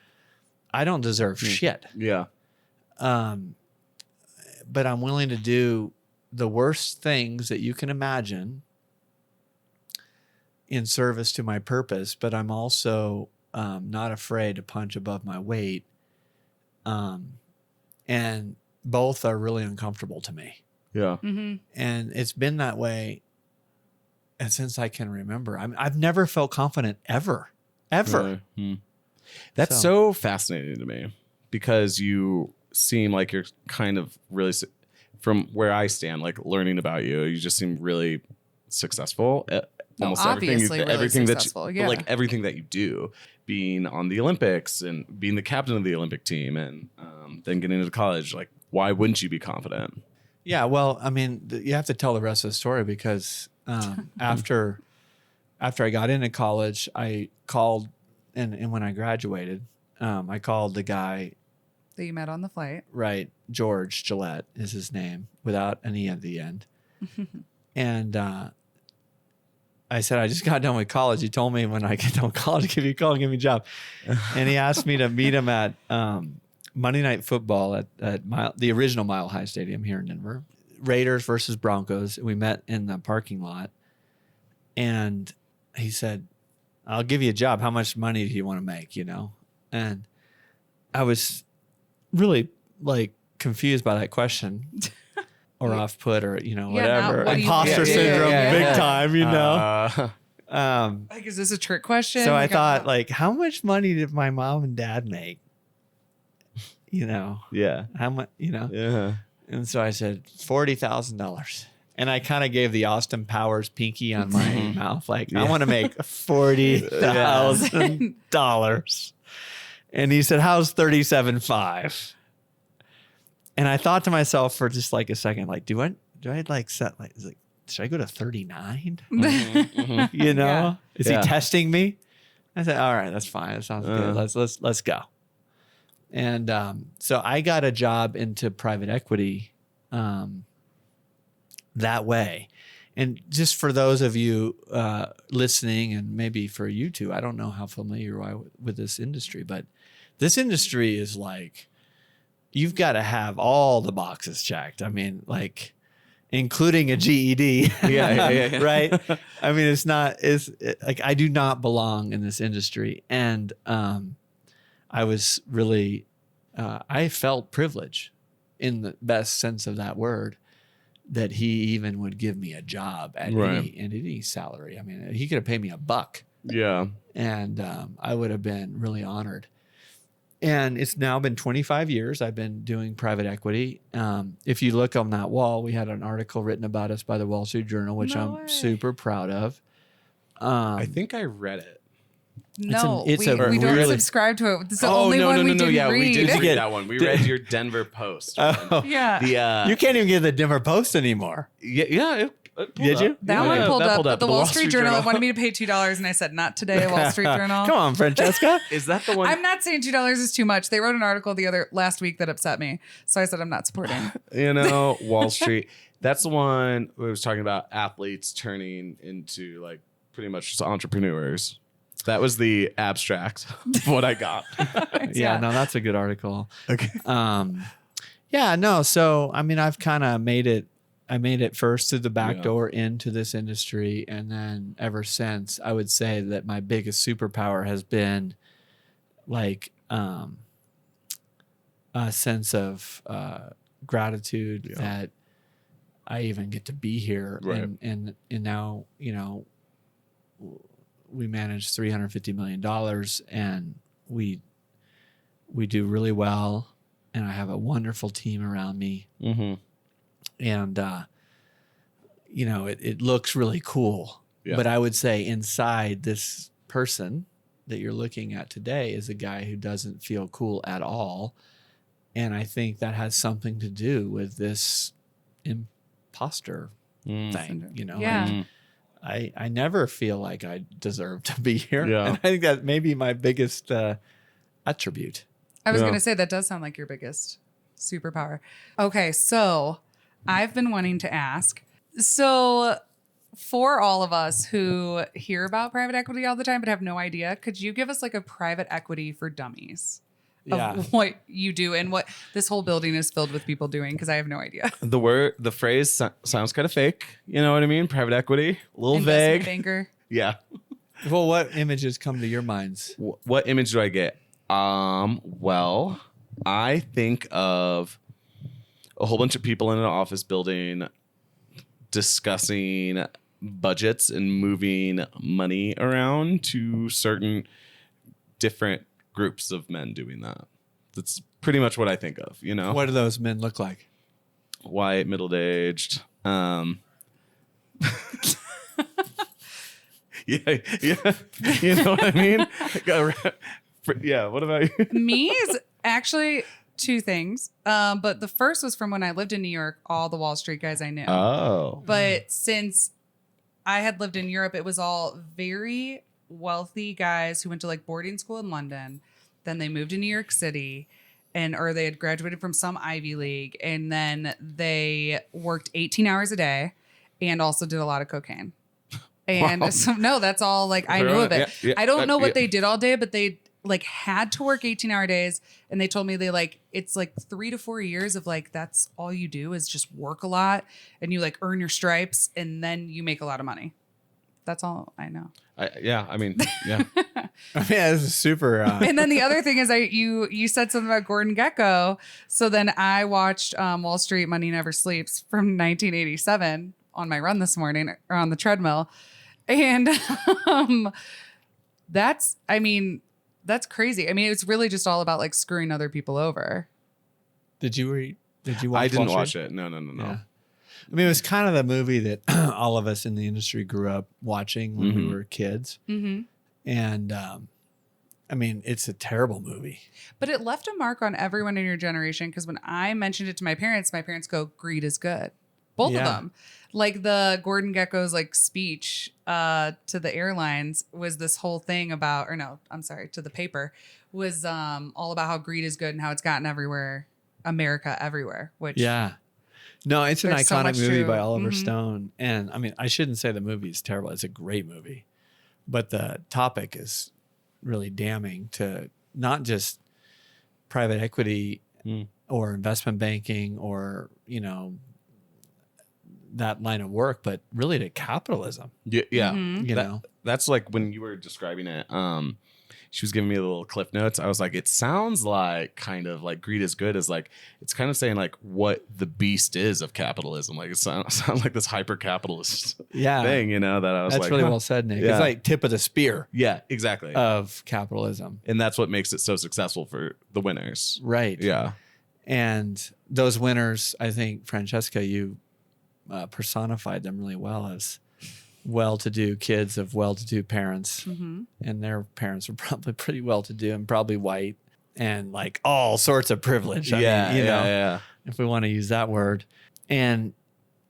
I don't deserve shit. Yeah. But I'm willing to do the worst things that you can imagine in service to my purpose, but I'm also not afraid to punch above my weight. And both are really uncomfortable to me. Yeah. Mm-hmm. And it's been that way and since I can remember. I've never felt confident ever. Really? That's so fascinating to me, because you seem like you're kind of really, from where I stand, like learning about you, you just seem really successful at almost obviously really everything successful, that yeah. like everything that you do, being on the Olympics and being the captain of the Olympic team, and then getting into college. Like, why wouldn't you be confident? Yeah, well, I mean, you have to tell the rest of the story, because after I got into college, I called, and when I graduated, I called the guy. That you met on the flight. Right. George Gillette is his name, without an E at the end. And I said, I just got done with college. He told me when I get done with college, give you a call and give me a job. And he asked me to meet him at Monday Night Football at the original Mile High Stadium here in Denver. Raiders versus Broncos. We met in the parking lot. And he said, I'll give you a job. How much money do you want to make, you know? And I was really like confused by that question. Or off put, or whatever. Imposter syndrome, big time, Like, is this a trick question? So I thought, like, how much money did my mom and dad make? Yeah. How much? Yeah. And so I said $40,000, and I kind of gave the Austin Powers pinky on my mouth, like, I want to make $40,000. And he said, "How's 37.5?" And I thought to myself for just like a second, like, do I like set like should I go to 39? Is he testing me? I said, all right, that's fine. That sounds good. Let's go. And so I got a job into private equity that way. And just for those of you listening, and maybe for you too, I don't know how familiar you are with this industry, but this industry is like, you've got to have all the boxes checked. I mean, like, including a GED. Yeah. Right? I mean, it's like, I do not belong in this industry. And I was really, I felt privilege in the best sense of that word, that he even would give me a job at any salary. I mean, he could have paid me $1. Yeah. And I would have been really honored. And it's now been 25 years I've been doing private equity. If you look on that wall, we had an article written about us by the Wall Street Journal, which I'm super proud of. I think I read it. No, we don't really subscribe to it. It's the only no, one no, we no, didn't yeah, read. we did read that one. We read your Denver Post. Yeah. You can't even get the Denver Post anymore. Yeah. Did you? That one pulled up. But the Wall Street Journal wanted me to pay $2, and I said, not today, Wall Street Journal. Come on, Francesca. Is that the one? I'm not saying $2 is too much. They wrote an article last week that upset me. So I said, I'm not supporting. Wall Street. That's the one where it was talking about athletes turning into like pretty much just entrepreneurs. That was the abstract of what I got. Yeah, no, that's a good article. Okay. Yeah, no. So, I mean, I've kind of made it. I made it first through the back door into this industry. And then ever since, I would say that my biggest superpower has been like a sense of gratitude that I even get to be here. Right. And now, you know, we manage $350 million and we do really well. And I have a wonderful team around me. Mm-hmm. And, you know, it looks really cool. Yeah. But I would say inside this person that you're looking at today is a guy who doesn't feel cool at all. And I think that has something to do with this imposter thing, you know? Yeah. I never feel like I deserve to be here. Yeah. And I think that may be my biggest attribute. I was going to say that does sound like your biggest superpower. Okay, so I've been wanting to ask. So for all of us who hear about private equity all the time but have no idea, could you give us like a private equity for dummies of what you do and what this whole building is filled with people doing? Because I have no idea. The phrase sounds kind of fake. You know what I mean? Private equity, a little Investment vague. Banker. Yeah. Well, what images come to your minds? What image do I get? Well, I think of a whole bunch of people in an office building discussing budgets and moving money around to certain different groups of men doing that. That's pretty much what I think of, you know? What do those men look like? White, middle-aged. Yeah. You know what I mean? Yeah. What about you? Me is actually two things. But the first was from when I lived in New York, all the Wall Street guys I knew. Oh. But since I had lived in Europe, it was all very wealthy guys who went to like boarding school in London. Then they moved to New York City or they had graduated from some Ivy League. And then they worked 18 hours a day and also did a lot of cocaine. And so, no, that's all like I knew of it. Yeah, I don't know what they did all day, but they like had to work 18-hour days. And they told me it's like 3 to 4 years of like, that's all you do is just work a lot and you like earn your stripes and then you make a lot of money. That's all I know. I mean, yeah. This is super. And then the other thing is you said something about Gordon Gekko. So then I watched Wall Street Money Never Sleeps from 1987 on my run this morning or on the treadmill. And that's crazy. I mean, it's really just all about like screwing other people over. Did you watch I didn't Wall watch Street? it. No. Yeah. I mean, it was kind of the movie that all of us in the industry grew up watching when we were kids. Mm-hmm. And I mean, it's a terrible movie. But it left a mark on everyone in your generation because when I mentioned it to my parents go, greed is good. Both of them. Like the Gordon Gekko's like speech to the airlines was this whole thing about, to the paper, was all about how greed is good and how it's gotten America everywhere, which... Yeah. No, it's an iconic movie by Oliver Stone. And I mean, I shouldn't say the movie is terrible. It's a great movie. But the topic is really damning to not just private equity or investment banking or, that line of work, but really to capitalism. Yeah. Mm-hmm. You know, that's like when you were describing it. she was giving me a little cliff notes. I was like, it sounds like kind of like greed is good is like, it's kind of saying like what the beast is of capitalism. Like it sounds like this hyper capitalist thing, you know, that I was that's like, really well said, Nick. Yeah. It's like tip of the spear. Yeah, exactly. Of capitalism. And that's what makes it so successful for the winners. Right. Yeah. And those winners, I think, Francesca, you personified them really well as well-to-do kids of well-to-do parents, and their parents were probably pretty well-to-do and probably white and like all sorts of privilege. I mean, you know, if we want to use that word. And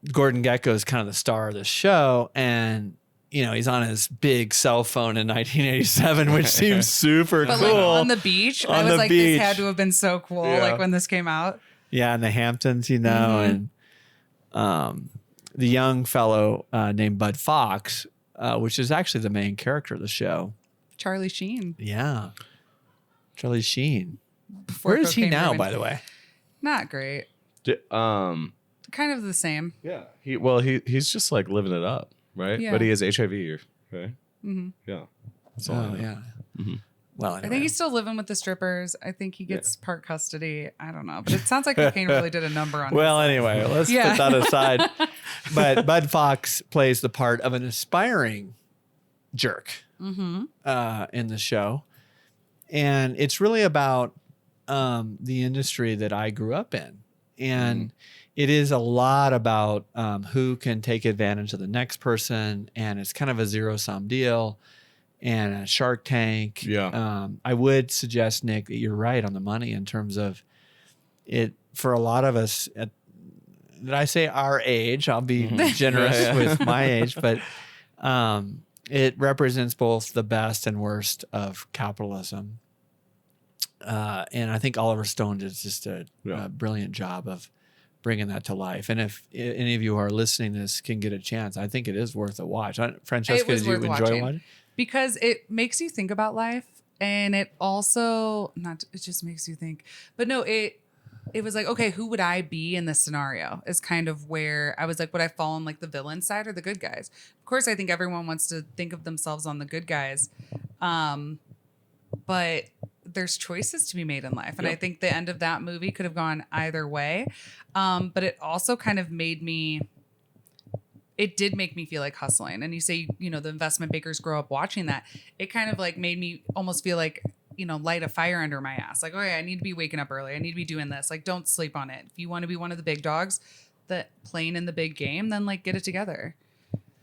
Gordon Gekko is kind of the star of the show, and you know he's on his big cell phone in 1987, which seems super but cool. like on the beach, I was like, this had to have been so cool. Like when this came out. Yeah, in the Hamptons, you know, and the young fellow named Bud Fox, which is actually the main character of the show. Charlie Sheen. Yeah. Charlie Sheen. Before Where is he Cocaine now, Ruined. by the way? Not great. Um, Kind of the same. yeah. He's just like living it up, right? Yeah. But he has HIV, right? Mm-hmm. Yeah. That's all I know. Yeah. Mhm. Well, I anyway. think he's still living with the strippers. I think he gets part custody. I don't know. But it sounds like cocaine really did a number on Well, his anyway, let's put that aside. But Bud Fox plays the part of an aspiring jerk in the show. And it's really about the industry that I grew up in. And it is a lot about who can take advantage of the next person. And it's kind of a zero-sum deal and a Shark Tank. Yeah. I would suggest, Nick, that you're right on the money in terms of it. For a lot of us, did I say our age? I'll be generous with my age, but it represents both the best and worst of capitalism. And I think Oliver Stone did just a brilliant job of bringing that to life. And if any of you who are listening to this can get a chance, I think it is worth a watch. Francesca, did you enjoy watching? Because it makes you think about life, and it also it just makes you think. But no, it was like, okay, who would I be in this scenario? Is kind of where I was like, would I fall on like the villain side or the good guys? Of course, I think everyone wants to think of themselves on the good guys, but there's choices to be made in life, and I think the end of that movie could have gone either way. But it also kind of made me. It did make me feel like hustling. And you say, you know, the investment bankers grow up watching that. It kind of like made me almost feel like, you know, light a fire under my ass. Like, okay, I need to be waking up early. I need to be doing this. Like, don't sleep on it. If you want to be one of the big dogs that playing in the big game, then like get it together.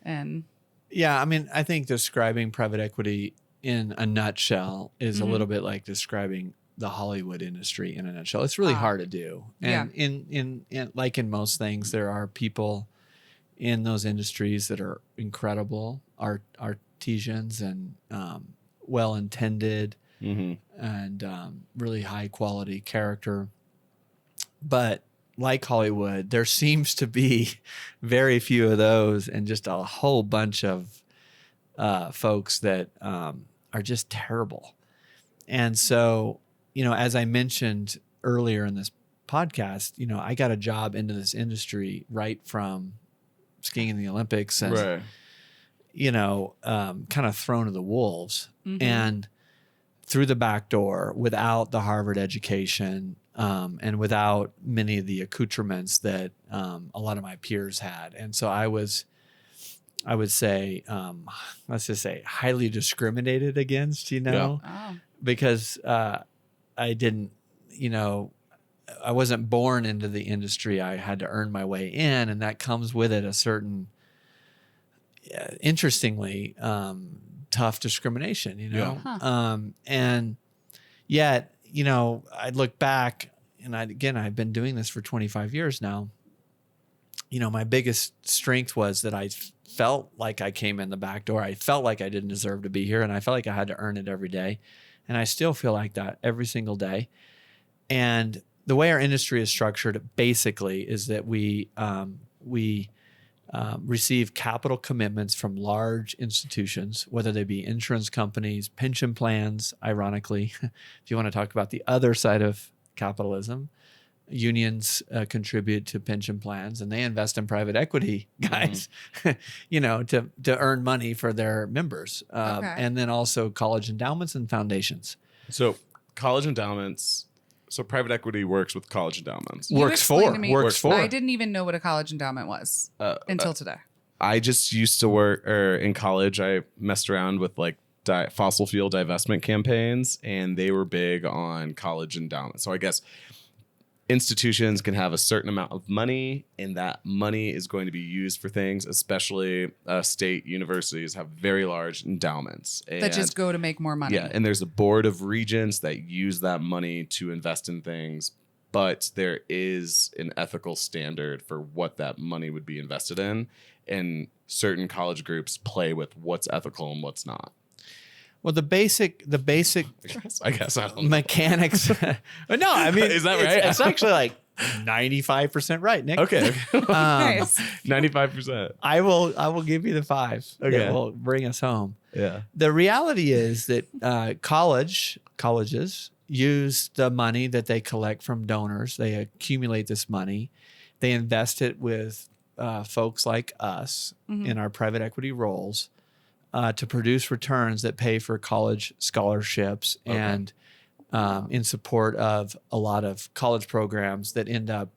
And yeah, I mean, I think describing private equity in a nutshell is a little bit like describing the Hollywood industry in a nutshell. It's really hard to do. And in like in most things, there are people in those industries that are incredible, artisans and well-intended and really high-quality character. But like Hollywood, there seems to be very few of those and just a whole bunch of folks that are just terrible. And so, you know, as I mentioned earlier in this podcast, you know, I got a job into this industry right from skiing in the Olympics and, you know, kind of thrown to the wolves and through the back door without the Harvard education and without many of the accoutrements that a lot of my peers had. And so I would say, let's just say highly discriminated against, you know, because I didn't, you know, I wasn't born into the industry. I had to earn my way in, and that comes with it a certain, interestingly, tough discrimination, you know? And yet, you know, I look back and I've been doing this for 25 years now. You know, my biggest strength was that I felt like I came in the back door. I felt like I didn't deserve to be here, and I felt like I had to earn it every day. And I still feel like that every single day. And the way our industry is structured basically is that we receive capital commitments from large institutions, whether they be insurance companies, pension plans, ironically, if you want to talk about the other side of capitalism, unions contribute to pension plans, and they invest in private equity guys, to earn money for their members. And then also college endowments and foundations. So college endowments. So private equity works with college endowments. Works for. I didn't even know what a college endowment was until today. I just used to work, or in college, I messed around with like fossil fuel divestment campaigns, and they were big on college endowments. So I guess institutions can have a certain amount of money, and that money is going to be used for things, especially state universities have very large endowments. That just go to make more money. Yeah, and there's a board of regents that use that money to invest in things, but there is an ethical standard for what that money would be invested in, and certain college groups play with what's ethical and what's not. Well, the basic I guess I don't know. mechanics. No, I mean, is that right? It's actually like 95% right, Nick. Okay. Nice. 95%. I will give you the 5. Okay. That will bring us home. Yeah. The reality is that colleges use the money that they collect from donors. They accumulate this money. They invest it with folks like us in our private equity roles. To produce returns that pay for college scholarships and in support of a lot of college programs that end up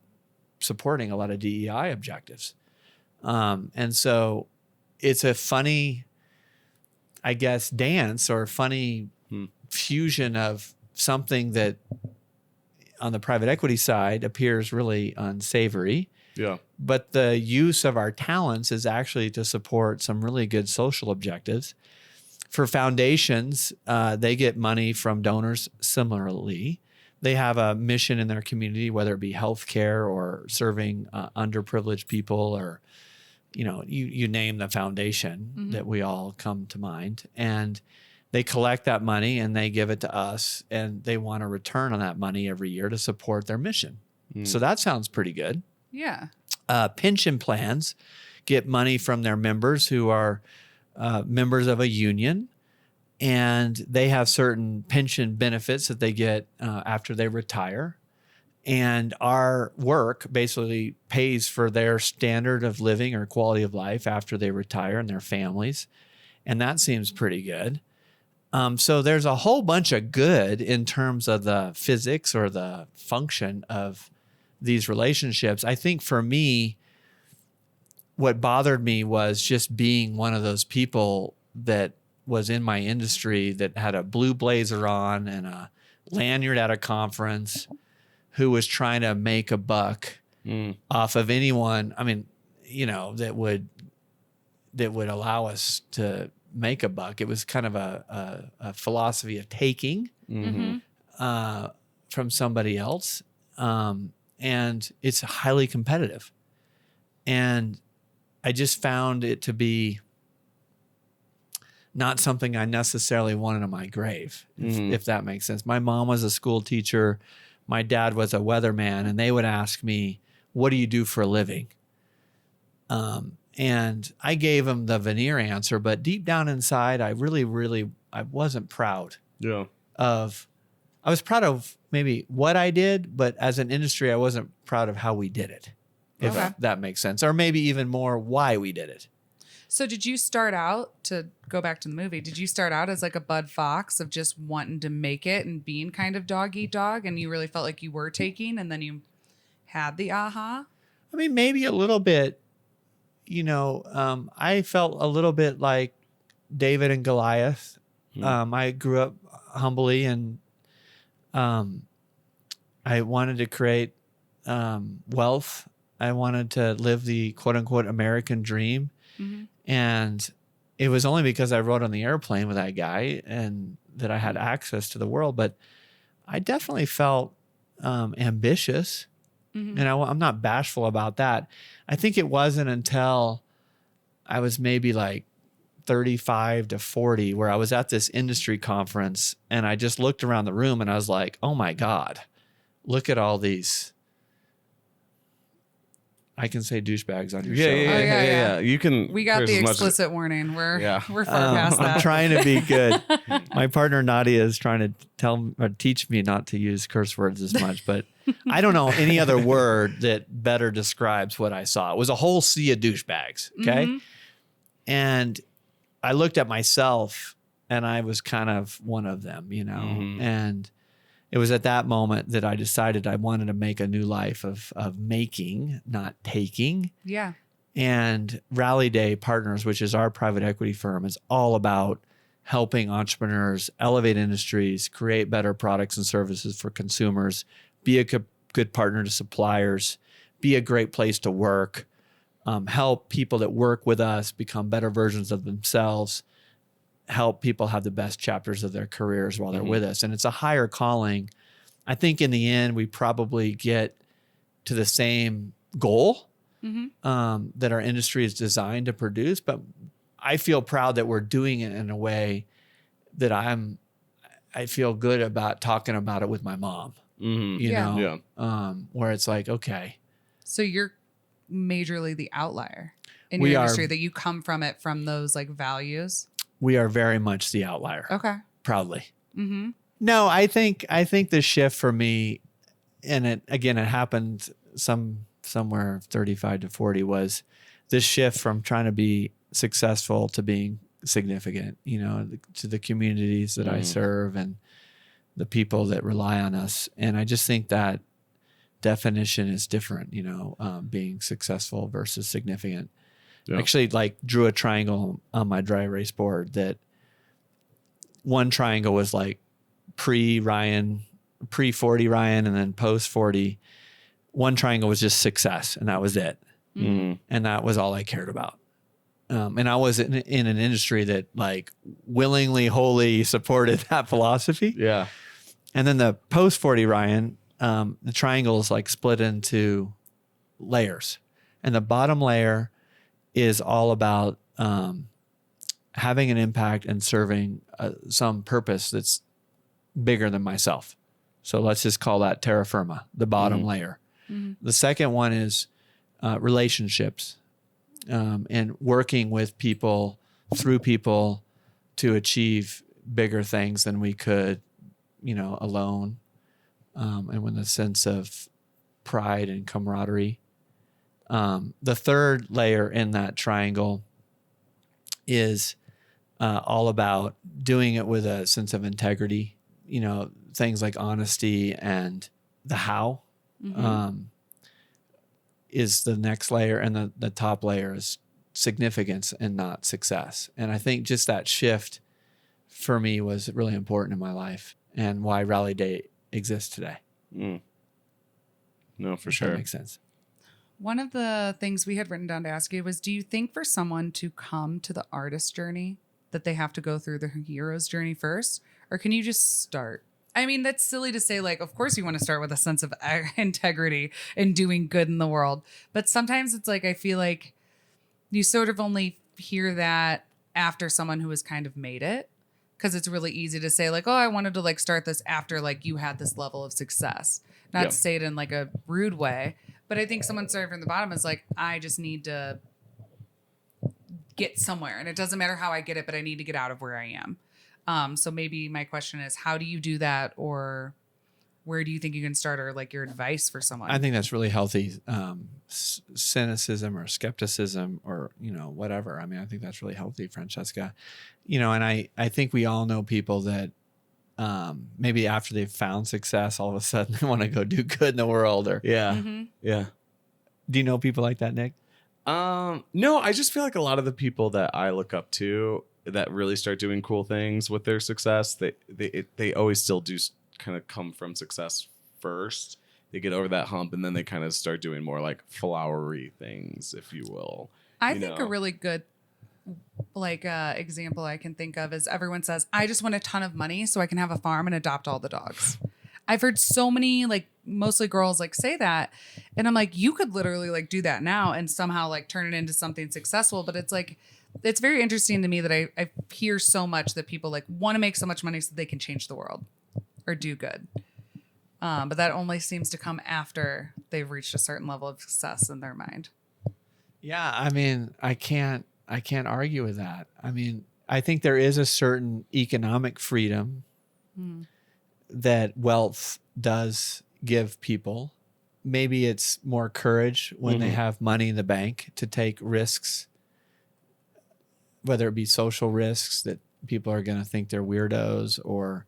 supporting a lot of DEI objectives. And so it's a funny, I guess, dance or funny fusion of something that on the private equity side appears really unsavory. Yeah. But the use of our talents is actually to support some really good social objectives. For foundations, they get money from donors similarly. They have a mission in their community, whether it be healthcare or serving underprivileged people, or, you name the foundation that we all come to mind. And they collect that money and they give it to us, and they want a return on that money every year to support their mission. So that sounds pretty good. Yeah. Pension plans get money from their members who are members of a union, and they have certain pension benefits that they get after they retire. And our work basically pays for their standard of living or quality of life after they retire and their families. And that seems pretty good. So there's a whole bunch of good in terms of the physics or the function of these relationships. I think for me, what bothered me was just being one of those people that was in my industry that had a blue blazer on and a lanyard at a conference, who was trying to make a buck off of anyone. I mean, that would allow us to make a buck. It was kind of a philosophy of taking from somebody else. And it's highly competitive. And I just found it to be not something I necessarily wanted in my grave, if that makes sense. My mom was a school teacher. My dad was a weatherman, and they would ask me, what do you do for a living? And I gave them the veneer answer, but deep down inside, I wasn't proud I was proud of maybe what I did, but as an industry, I wasn't proud of how we did it, if that makes sense. Or maybe even more why we did it. So did you start out, to go back to the movie, did you start out as like a Bud Fox of just wanting to make it and being kind of dog eat dog, and you really felt like you were taking, and then you had the aha? I mean, maybe a little bit, I felt a little bit like David and Goliath. I grew up humbly, and I wanted to create wealth. I wanted to live the quote unquote American dream. And it was only because I rode on the airplane with that guy and that I had access to the world. But I definitely felt ambitious, and I'm not bashful about that. I think it wasn't until I was maybe like 35 to 40 where I was at this industry conference, and I just looked around the room and I was like, oh my God, look at all these I can say douchebags on your Yeah, show. yeah. You can. We got there's the as much- explicit warning. We're far I'm past that. trying to be good. My partner Nadia is trying to teach me not to use curse words as much, but I don't know any other word that better describes what I saw. It was a whole sea of douchebags. Okay. Mm-hmm. And I looked at myself and I was kind of one of them, you know, and it was at that moment that I decided I wanted to make a new life of making, not taking. Yeah. And Rallyday Partners, which is our private equity firm, is all about helping entrepreneurs elevate industries, create better products and services for consumers, be a good partner to suppliers, be a great place to work, help people that work with us become better versions of themselves, help people have the best chapters of their careers while they're with us. And it's a higher calling. I think in the end, we probably get to the same goal that our industry is designed to produce. But I feel proud that we're doing it in a way that I feel good about talking about it with my mom, you know, where it's like, okay. So you're majorly the outlier in We your are- industry, that you come from it from those like values. We are very much the outlier. Okay. Proudly. Mm-hmm. No, I think the shift for me, and it happened somewhere 35 to 40, was this shift from trying to be successful to being significant, you know, to the communities that I serve and the people that rely on us. And I just think that definition is different, you know, being successful versus significant. Yeah. Actually, like, drew a triangle on my dry erase board that one triangle was like pre-Ryan, pre-40 Ryan, and then post-40. One triangle was just success, and that was it. And that was all I cared about. And I was in an industry that like willingly, wholly supported that philosophy. Yeah. And then the post-40 Ryan, the triangle is like split into layers. And the bottom layer is all about having an impact and serving some purpose that's bigger than myself. So let's just call that terra firma, the bottom layer. The second one is relationships and working with people, through people, to achieve bigger things than we could, you know, alone. And with a sense of pride and camaraderie. The third layer in that triangle is all about doing it with a sense of integrity, you know, things like honesty, and the how is the next layer. And the top layer is significance and not success. And I think just that shift for me was really important in my life, and why Rallyday exists today. No, for If sure. that makes sense. One of the things we had written down to ask you was, do you think for someone to come to the artist journey that they have to go through the hero's journey first? Or can you just start? I mean, that's silly to say, like, of course you want to start with a sense of integrity and doing good in the world. But sometimes it's like, I feel like you sort of only hear that after someone who has kind of made it. Because it's really easy to say, like, oh, I wanted to like start this after like you had this level of success. Not to say it in like a rude way, but I think someone starting from the bottom is like, I just need to get somewhere, and it doesn't matter how I get it, but I need to get out of where I am. So maybe my question is, how do you do that, or where do you think you can start, or like your advice for someone? I think that's really healthy. Cynicism or skepticism, or, you know, whatever. I mean, I think that's really healthy, Francesca. You know, and I think we all know people that maybe after they've found success, all of a sudden they want to go do good in the world. Or Yeah. Yeah. do you know people like that, Nick? No, I just feel like a lot of the people that I look up to that really start doing cool things with their success, they always still do kind of come from success first. They get over that hump, and then they kind of start doing more like flowery things, if you will. I think a really good example I can think of is, everyone says, I just want a ton of money so I can have a farm and adopt all the dogs. I've heard so many, like, mostly girls like say that. And I'm like, you could literally like do that now and somehow like turn it into something successful. But it's like, it's very interesting to me that I hear so much that people like want to make so much money so they can change the world or do good. But that only seems to come after they've reached a certain level of success in their mind. Yeah, I mean, I can't argue with that. I mean, I think there is a certain economic freedom that wealth does give people. Maybe it's more courage when they have money in the bank to take risks, whether it be social risks that people are going to think they're weirdos, or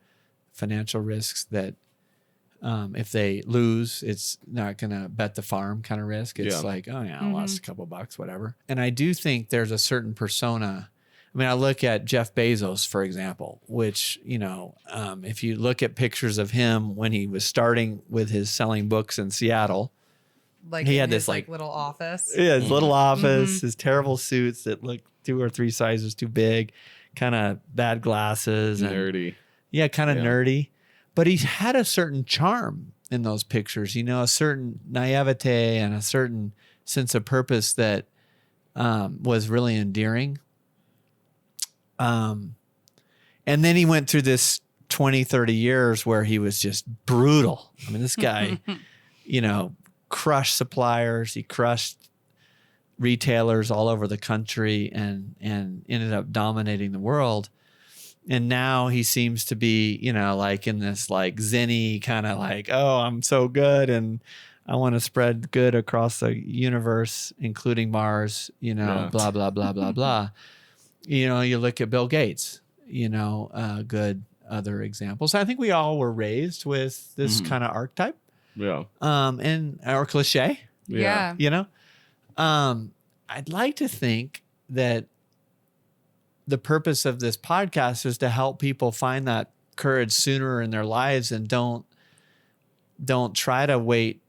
financial risks that if they lose, it's not going to bet the farm kind of risk. It's like, oh yeah, I lost a couple bucks, whatever. And I do think there's a certain persona. I mean, I look at Jeff Bezos, for example, which, you know, if you look at pictures of him when he was starting with his selling books in Seattle, Like he in had his, this like little office. Yeah, his little office, his terrible suits that look 2 or 3 sizes too big, kind of bad glasses. Nerdy. Yeah, kind of nerdy. But he had a certain charm in those pictures, you know, a certain naivete and a certain sense of purpose that was really endearing. And then he went through this 20, 30 years where he was just brutal. I mean, this guy, you know, crushed suppliers. He crushed retailers all over the country and ended up dominating the world. And now he seems to be, you know, like in this like zen-y kind of like, oh, I'm so good and I want to spread good across the universe, including Mars, you know, blah, blah, blah, blah, blah. You know, you look at Bill Gates, you know, good other examples. I think we all were raised with this kind of archetype. Yeah. And or cliche. Yeah. You know? I'd like to think that the purpose of this podcast is to help people find that courage sooner in their lives and don't try to wait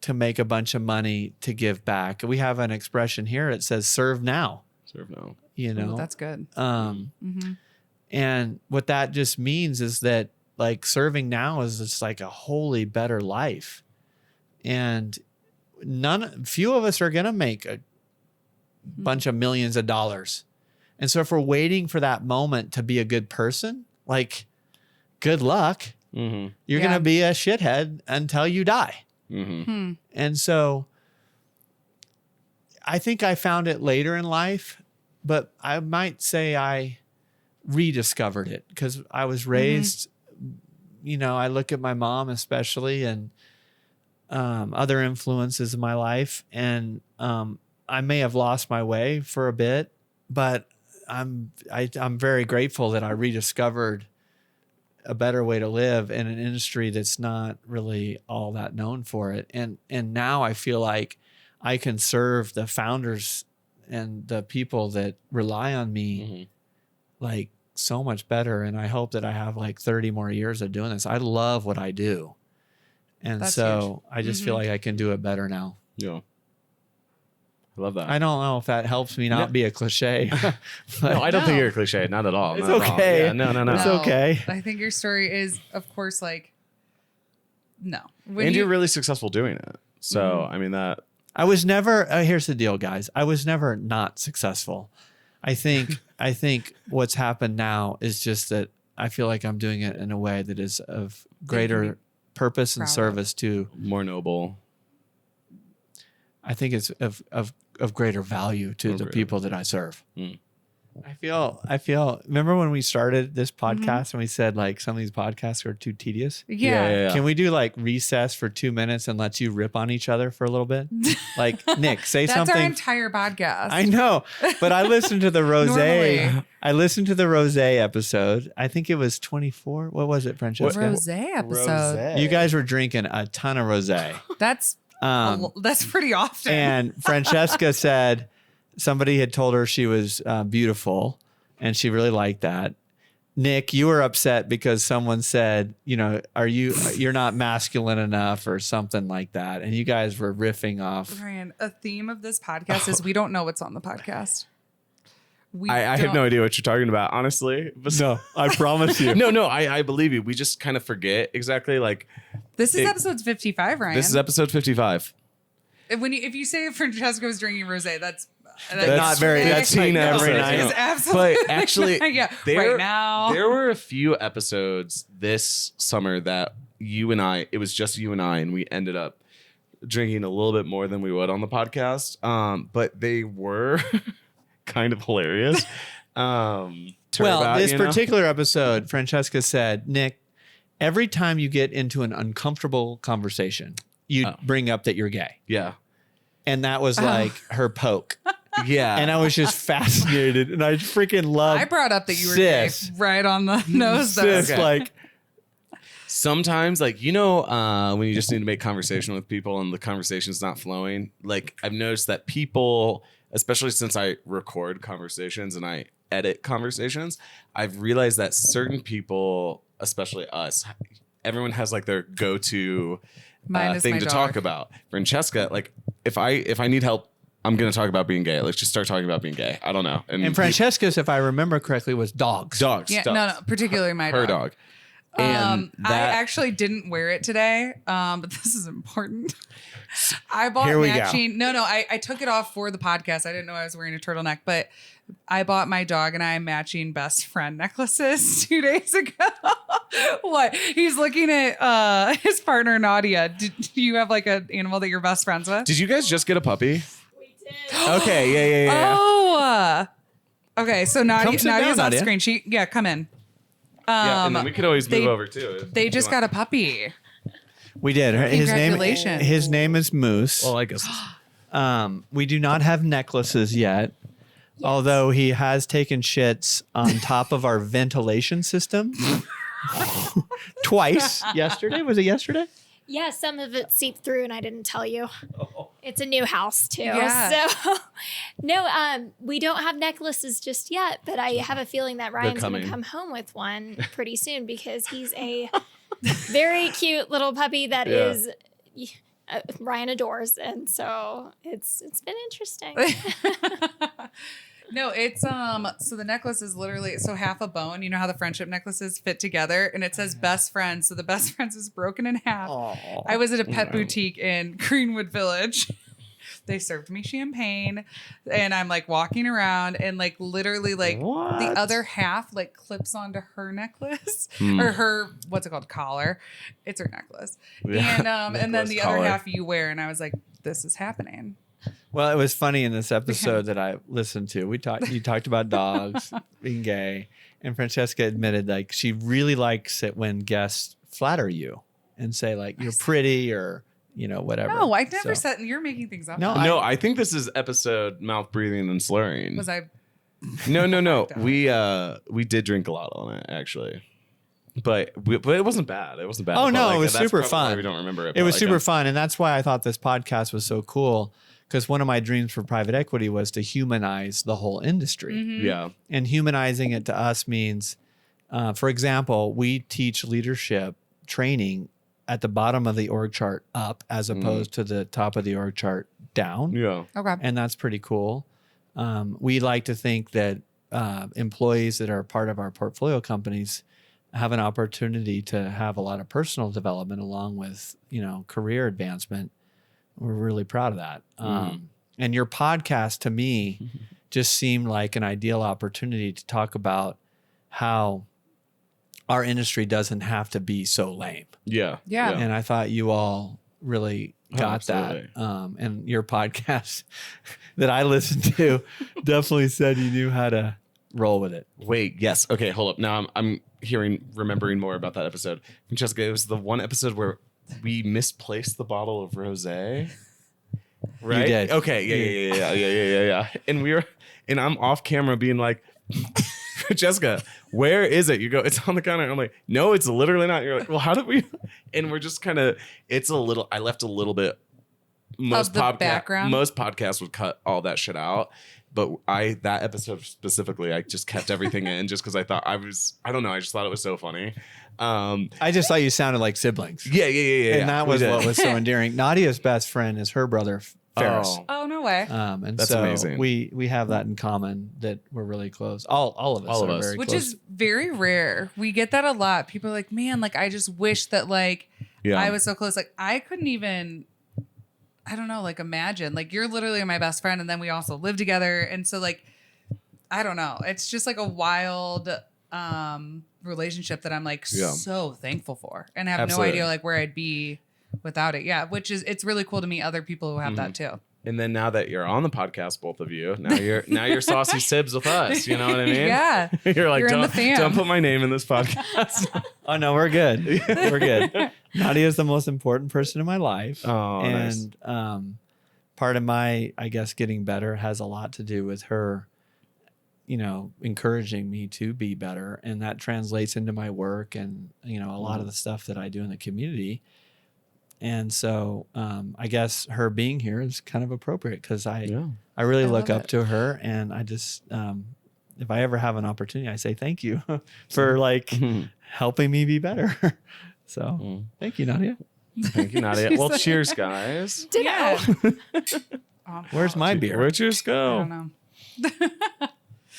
to make a bunch of money to give back. We have an expression here. It says serve now. Serve now. You know, Ooh, that's good. And what that just means is that like serving now is just like a wholly better life. And few of us are going to make a bunch of millions of dollars. And so if we're waiting for that moment to be a good person, like good luck, you're going to be a shithead until you die. And so I think I found it later in life, but I might say I rediscovered it because I was raised, you know, I look at my mom especially and other influences in my life. And I may have lost my way for a bit, but I'm very grateful that I rediscovered a better way to live in an industry that's not really all that known for it. And now I feel like I can serve the founders and the people that rely on me like so much better. And I hope that I have like 30 more years of doing this. I love what I do. And That's so huge. I just feel like I can do it better now. Yeah. I love that. I don't know if that helps me not be a cliche. No, I don't think you're a cliche. Not at all. It's Not at all. okay. Yeah, no. It's okay. I think your story is, of course, like, no. And you're really successful doing it. So, I mean, that. I was never, here's the deal, guys. I was never not successful. I think what's happened now is just that I feel like I'm doing it in a way that is of greater purpose and service to more noble. I think it's of greater value to the people that I serve. I feel, remember when we started this podcast and we said like some of these podcasts are too tedious? Yeah. Can we do like recess for 2 minutes and let you rip on each other for a little bit? Like Nick, say That's something. our entire podcast. I know, but I listened to the Normally. Rose episode. I think it was 24. What was it, Francesca? Rosé episode. You guys were drinking a ton of rosé. That's pretty often. And Francesca said somebody had told her she was beautiful and she really liked that. Nick, you were upset because someone said, you know, you're not masculine enough or something like that. And you guys were riffing off. Ryan, a theme of this podcast is we don't know what's on the podcast. I have no idea what you're talking about, honestly. But No, I promise you. No, I believe you. We just kind of forget exactly like. This is episode 55, Ryan. This is episode 55. If you say Francesca was drinking rosé, that's not very. That's Tina every episodes, night. you know. It's absolutely But actually, right now. there were a few episodes this summer that it was just you and I, and we ended up drinking a little bit more than we would on the podcast. But they were kind of hilarious. This particular episode, Francesca said, Nick, every time you get into an uncomfortable conversation, you bring up that you're gay. Yeah. And that was like her poke. Yeah. And I was just fascinated. And I freaking loved I brought up that you were gay right on the nose. Sis, Okay. like, sometimes, like, when you just need to make conversation with people and the conversation's not flowing, like I've noticed that people, especially since I record conversations and I edit conversations, I've realized that certain people, especially us, everyone has like their go-to thing to talk about. Francesca, like if I need help, I'm going to talk about being gay. Let's just start talking about being gay. I don't know. And Francesca's, if I remember correctly, was dogs. Yeah, no, particularly my dog. Her dog. And I actually didn't wear it today, but this is important. I bought matching. No, I took it off for the podcast. I didn't know I was wearing a turtleneck, but I bought my dog and I matching best friend necklaces 2 days ago. What? He's looking at his partner Nadia. Do you have like an animal that you're best friends with? Did you guys just get a puppy? We did. Okay, yeah. Oh, okay. So Nadia's on Nadia. screen. Come in. Yeah, and then we could always move over too. They just got a puppy. We did. Congratulations. His name is Moose. Well, I guess. We do not have necklaces yet, although he has taken shits on top of our ventilation system twice. Yesterday? Was it yesterday? Yeah, some of it seeped through and I didn't tell you. It's a new house too. Yeah. So no, we don't have necklaces just yet, but I have a feeling that Ryan's going to come home with one pretty soon because he's a very cute little puppy that is Ryan adores, and so it's been interesting. No, it's so the necklace is literally half a bone. You know how the friendship necklaces fit together, and it says best friends. So the best friends is broken in half. Aww. I was at a pet boutique in Greenwood Village. They served me champagne, and I'm like walking around, and like literally like the other half like clips onto her necklace or her collar. It's her necklace, and then the other half you wear. And I was like, this is happening. Well, it was funny in this episode that I listened to. You talked about dogs being gay, and Francesca admitted like she really likes it when guests flatter you and say like you're pretty or whatever. No, I never said. You're making things up. No, I think this is episode mouth breathing and slurring. Was I? No. We did drink a lot on it actually. But it wasn't bad. It wasn't bad. Oh no, like, it was that's super probably fun. why we don't remember it. It was super fun, and that's why I thought this podcast was so cool. Because one of my dreams for private equity was to humanize the whole industry. Mm-hmm. Yeah. And humanizing it to us means, for example, we teach leadership training at the bottom of the org chart up as opposed to the top of the org chart down. Yeah. Okay. And that's pretty cool. We like to think that employees that are part of our portfolio companies have an opportunity to have a lot of personal development along with, career advancement. We're really proud of that. And your podcast to me just seemed like an ideal opportunity to talk about how our industry doesn't have to be so lame. Yeah. And I thought you all really got that. And your podcast that I listened to definitely said you knew how to roll with it. Wait, yes. Okay, hold up. Now I'm remembering more about that episode. Francesca, it was the one episode where we misplaced the bottle of rosé. Right? You did. Okay. Yeah. And I'm off camera being like, Jessica, where is it? You go, it's on the counter. I'm like, no, it's literally not. You're like, well, how did we? And we're just kind of, I left a little bit. Most podcasts would cut all that shit out. But that episode specifically, I just kept everything in just because I thought I don't know. I just thought it was so funny. I just thought you sounded like siblings. Yeah. And that was what was so endearing. Nadia's best friend is her brother, Ferris. Oh, no way. And that's so amazing. We have that in common that we're really close. All of us. Very Which close. is very rare. We get that a lot. People are like, man, like I just wish that like I was so close. Like I couldn't even, I don't know, like imagine. Like you're literally my best friend and then we also live together. And so like, I don't know. It's just like a wild relationship that I'm like so thankful for and have no idea like where I'd be without it. Yeah. Which is, it's really cool to meet other people who have that too. And then now that you're on the podcast, both of you, now you're saucy Sibz with us. You know what I mean? Yeah. You're like, You're in the fam. don't put my name in this podcast. Oh no, we're good. We're good. Nadia is the most important person in my life. Oh, and part of my, I guess, getting better has a lot to do with her, you know, encouraging me to be better. And that translates into my work and, you know, a lot of the stuff that I do in the community. And so I guess her being here is kind of appropriate because I really look up to her. And I just, if I ever have an opportunity, I say thank you for like helping me be better. So thank you, Nadia. Thank you, Nadia. Well, cheers, guys. Yeah. Where's my beer? Where'd yours I go? don't know.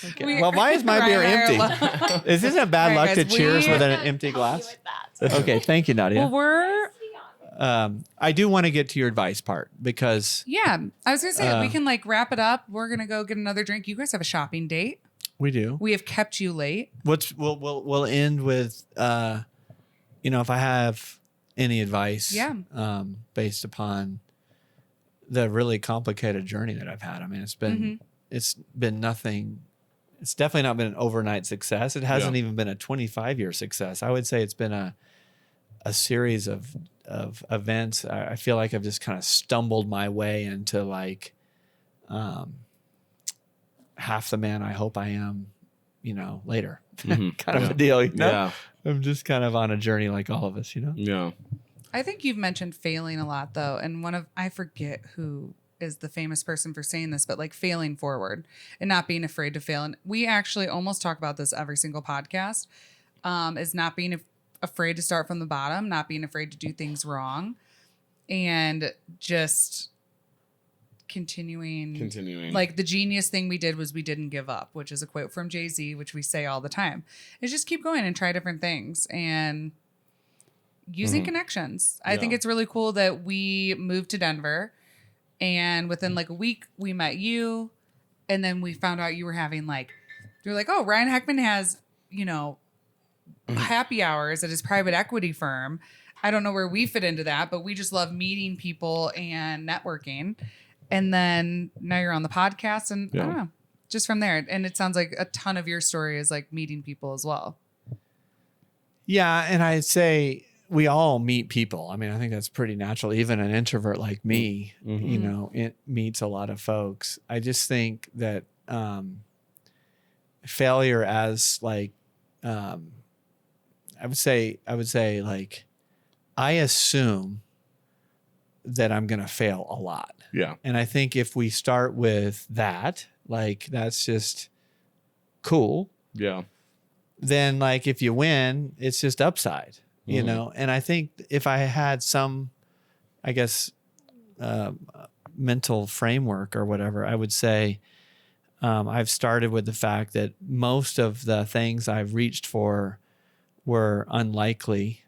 Okay. Well, why is my beer empty? Isn't it bad luck to cheers with an empty glass? Okay, thank you, Nadia. Well, I do want to get to your advice part because I was gonna say we can like wrap it up. We're gonna go get another drink. You guys have a shopping date. we do. We have kept you late. We'll end with you know, if I have any advice, based upon the really complicated journey that I've had. I mean, it's been nothing. It's definitely not been an overnight success. It hasn't even been a 25-year success. I would say it's been a series of events. I feel like I've just kind of stumbled my way into like half the man I hope I am, you know, later. Kind of a deal. You know? Yeah. I'm just kind of on a journey like all of us, you know? Yeah. I think you've mentioned failing a lot though. And I forget who is the famous person for saying this, but like failing forward and not being afraid to fail. And we actually almost talk about this every single podcast, is not being afraid to start from the bottom, not being afraid to do things wrong, and just continuing. Like the genius thing we did was we didn't give up, which is a quote from Jay-Z, which we say all the time, is just keep going and try different things and using connections. I think it's really cool that we moved to Denver and within like a week we met you, and then we found out you were having like, you're like, oh, Ryan Heckman has, you know, happy hours at his private equity firm. I don't know where we fit into that, but we just love meeting people and networking. And then now you're on the podcast and I don't know, just from there. And it sounds like a ton of your story is like meeting people as well. Yeah. And I'd say we all meet people. I mean, I think that's pretty natural. Even an introvert like me, you know, it meets a lot of folks. I just think that failure as like, I would say like, I assume that I'm going to fail a lot. Yeah. And I think if we start with that, like, that's just cool. Yeah. Then like, if you win, it's just upside, you know? And I think if I had some, I guess, mental framework or whatever, I would say, I've started with the fact that most of the things I've reached for were unlikely.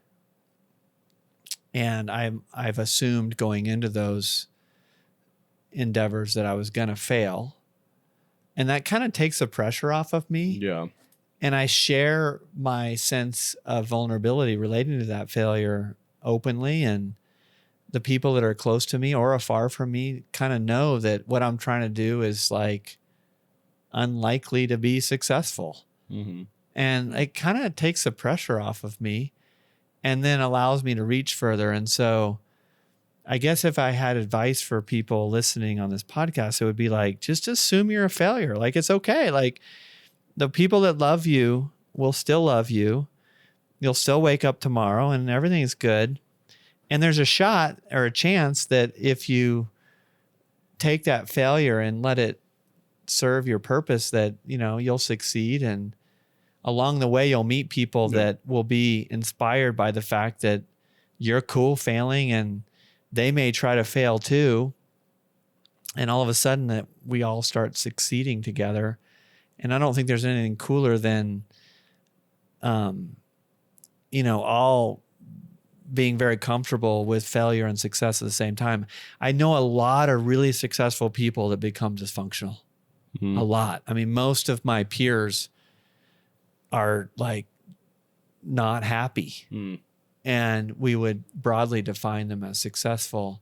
And I've assumed going into those endeavors that I was going to fail. And that kind of takes the pressure off of me. Yeah. And I share my sense of vulnerability relating to that failure openly. And the people that are close to me or afar from me kind of know that what I'm trying to do is like unlikely to be successful. And it kind of takes the pressure off of me and then allows me to reach further. And so I guess if I had advice for people listening on this podcast, it would be like, just assume you're a failure. Like, it's okay. Like, the people that love you will still love you. You'll still wake up tomorrow and everything's good. And there's a shot or a chance that if you take that failure and let it serve your purpose, that, you know, you'll succeed. And along the way, you'll meet people that will be inspired by the fact that you're cool failing and they may try to fail too. And all of a sudden that we all start succeeding together. And I don't think there's anything cooler than, you know, all being very comfortable with failure and success at the same time. I know a lot of really successful people that become dysfunctional. A lot. I mean, most of my peers are like not happy. and we would broadly define them as successful.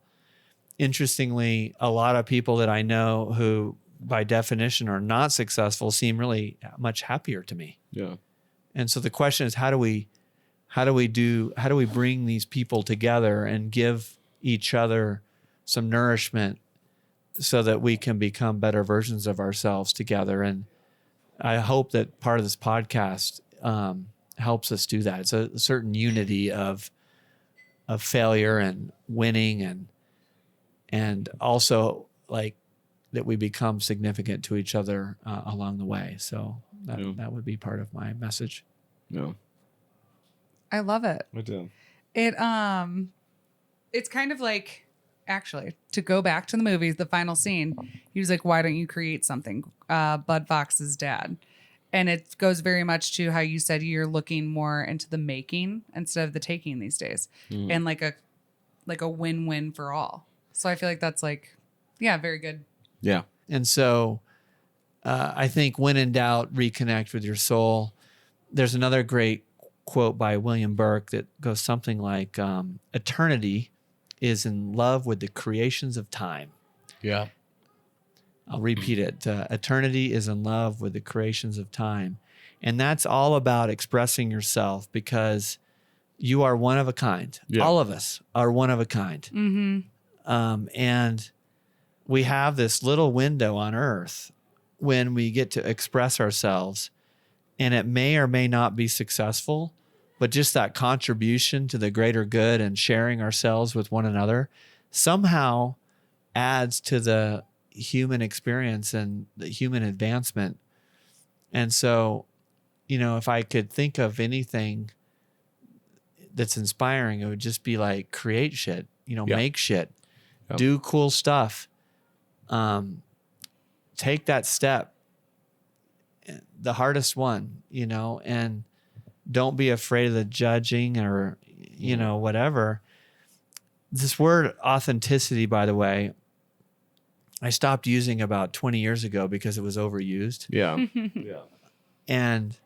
Interestingly, a lot of people that I know who by definition are not successful seem really much happier to me. Yeah. And so the question is, how do we bring these people together and give each other some nourishment so that we can become better versions of ourselves together? And I hope that part of this podcast helps us do that. It's a certain unity of failure and winning, and also like that we become significant to each other along the way. So that would be part of my message. No, I love it. I do. It's kind of like, actually, to go back to the movies, the final scene, he was like, why don't you create something? Bud Fox's dad. And it goes very much to how you said you're looking more into the making instead of the taking these days. And like a win-win for all. So I feel like that's like, yeah, very good. Yeah. And so I think when in doubt, reconnect with your soul. There's another great quote by William Burke that goes something like, eternity is in love with the creations of time. Yeah. I'll repeat it. Eternity is in love with the creations of time. And that's all about expressing yourself, because you are one of a kind. Yeah. All of us are one of a kind. Mm-hmm. And we have this little window on earth when we get to express ourselves, and it may or may not be successful, but just that contribution to the greater good and sharing ourselves with one another somehow adds to the human experience and the human advancement. And so, if I could think of anything that's inspiring, it would just be like, create shit, make shit, do cool stuff. Take that step, the hardest one, and don't be afraid of the judging or, whatever. This word authenticity, by the way, I stopped using about 20 years ago because it was overused. Yeah. Yeah. And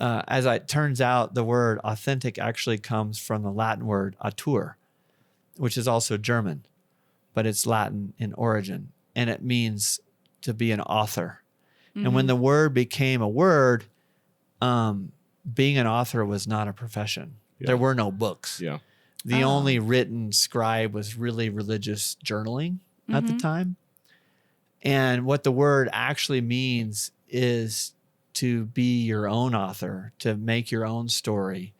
as it turns out, the word authentic actually comes from the Latin word auteur, which is also German, but it's Latin in origin. And it means to be an author. Mm-hmm. And when the word became a word, being an author was not a profession. Yeah. There were no books. Yeah. The only written scribe was really religious journaling at the time. And what the word actually means is to be your own author, to make your own story,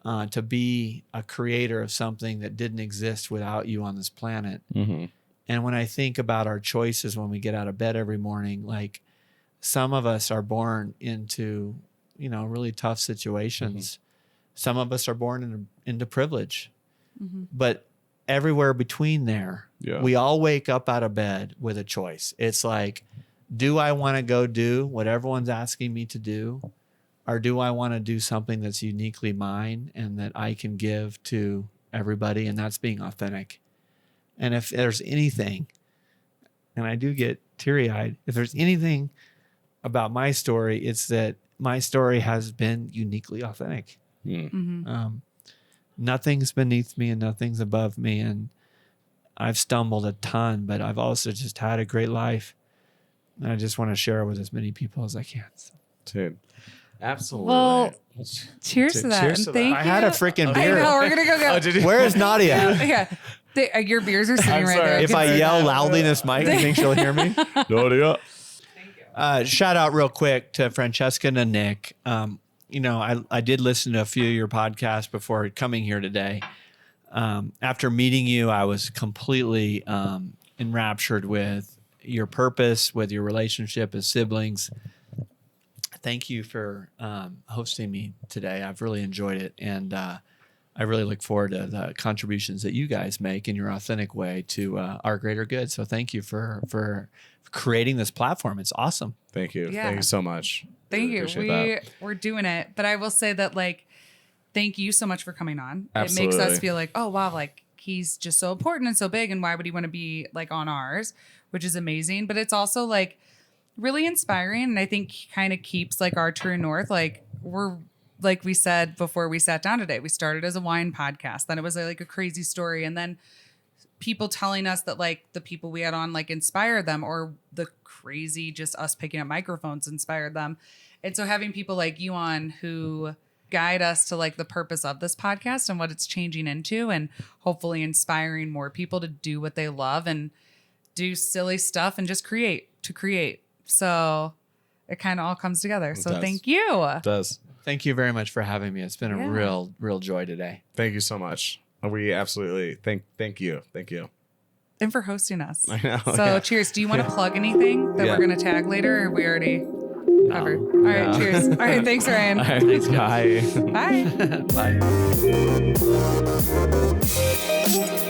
to be a creator of something that didn't exist without you on this planet. Mm-hmm. And when I think about our choices when we get out of bed every morning, like some of us are born into, really tough situations. Mm-hmm. Some of us are born into privilege, but everywhere between there, we all wake up out of bed with a choice. It's like, do I want to go do what everyone's asking me to do? Or do I want to do something that's uniquely mine and that I can give to everybody? And that's being authentic. And if there's anything, and I do get teary-eyed, if there's anything about my story, it's that my story has been uniquely authentic. Mm-hmm. Nothing's beneath me and nothing's above me. And I've stumbled a ton, but I've also just had a great life. And I just want to share it with as many people as I can. So. Dude, absolutely. Well, cheers to that. Cheers to Thank I you. had a freaking I beer. know, we're going to go. Where is Nadia? Yeah. Your beers are sitting I'm right sorry. there. If I yell loudly in this mic, you think she'll hear me? Nadia. Shout out real quick to Francesca and Nick. I did listen to a few of your podcasts before coming here today. After meeting you, I was completely enraptured with your purpose, with your relationship as siblings. Thank you for hosting me today. I've really enjoyed it. And I really look forward to the contributions that you guys make in your authentic way to our greater good. So thank you for creating this platform. It's awesome. Thank you. Yeah. Thank you so much. Thank you. Appreciate that. We're doing it. But I will say that, thank you so much for coming on. Absolutely. It makes us feel like, oh, wow, he's just so important and so big. And why would he want to be on ours, which is amazing. But it's also really inspiring. And I think kind of keeps our true north. like we said before we sat down today, we started as a wine podcast. Then it was like a crazy story. And then people telling us that like the people we had on like inspired them, or the crazy just us picking up microphones inspired them. And so having people like you on who guide us to like the purpose of this podcast and what it's changing into, and hopefully inspiring more people to do what they love and do silly stuff and just create. So it kind of all comes together. So thank you. It does. Thank you very much for having me. It's been a real joy today. Thank you so much. We absolutely thank you. And for hosting us. I know. So cheers. Do you want to plug anything that we're going to tag later, or we already covered? All right, cheers. All right, thanks, Ryan. All right, thanks, guys. Bye. Bye.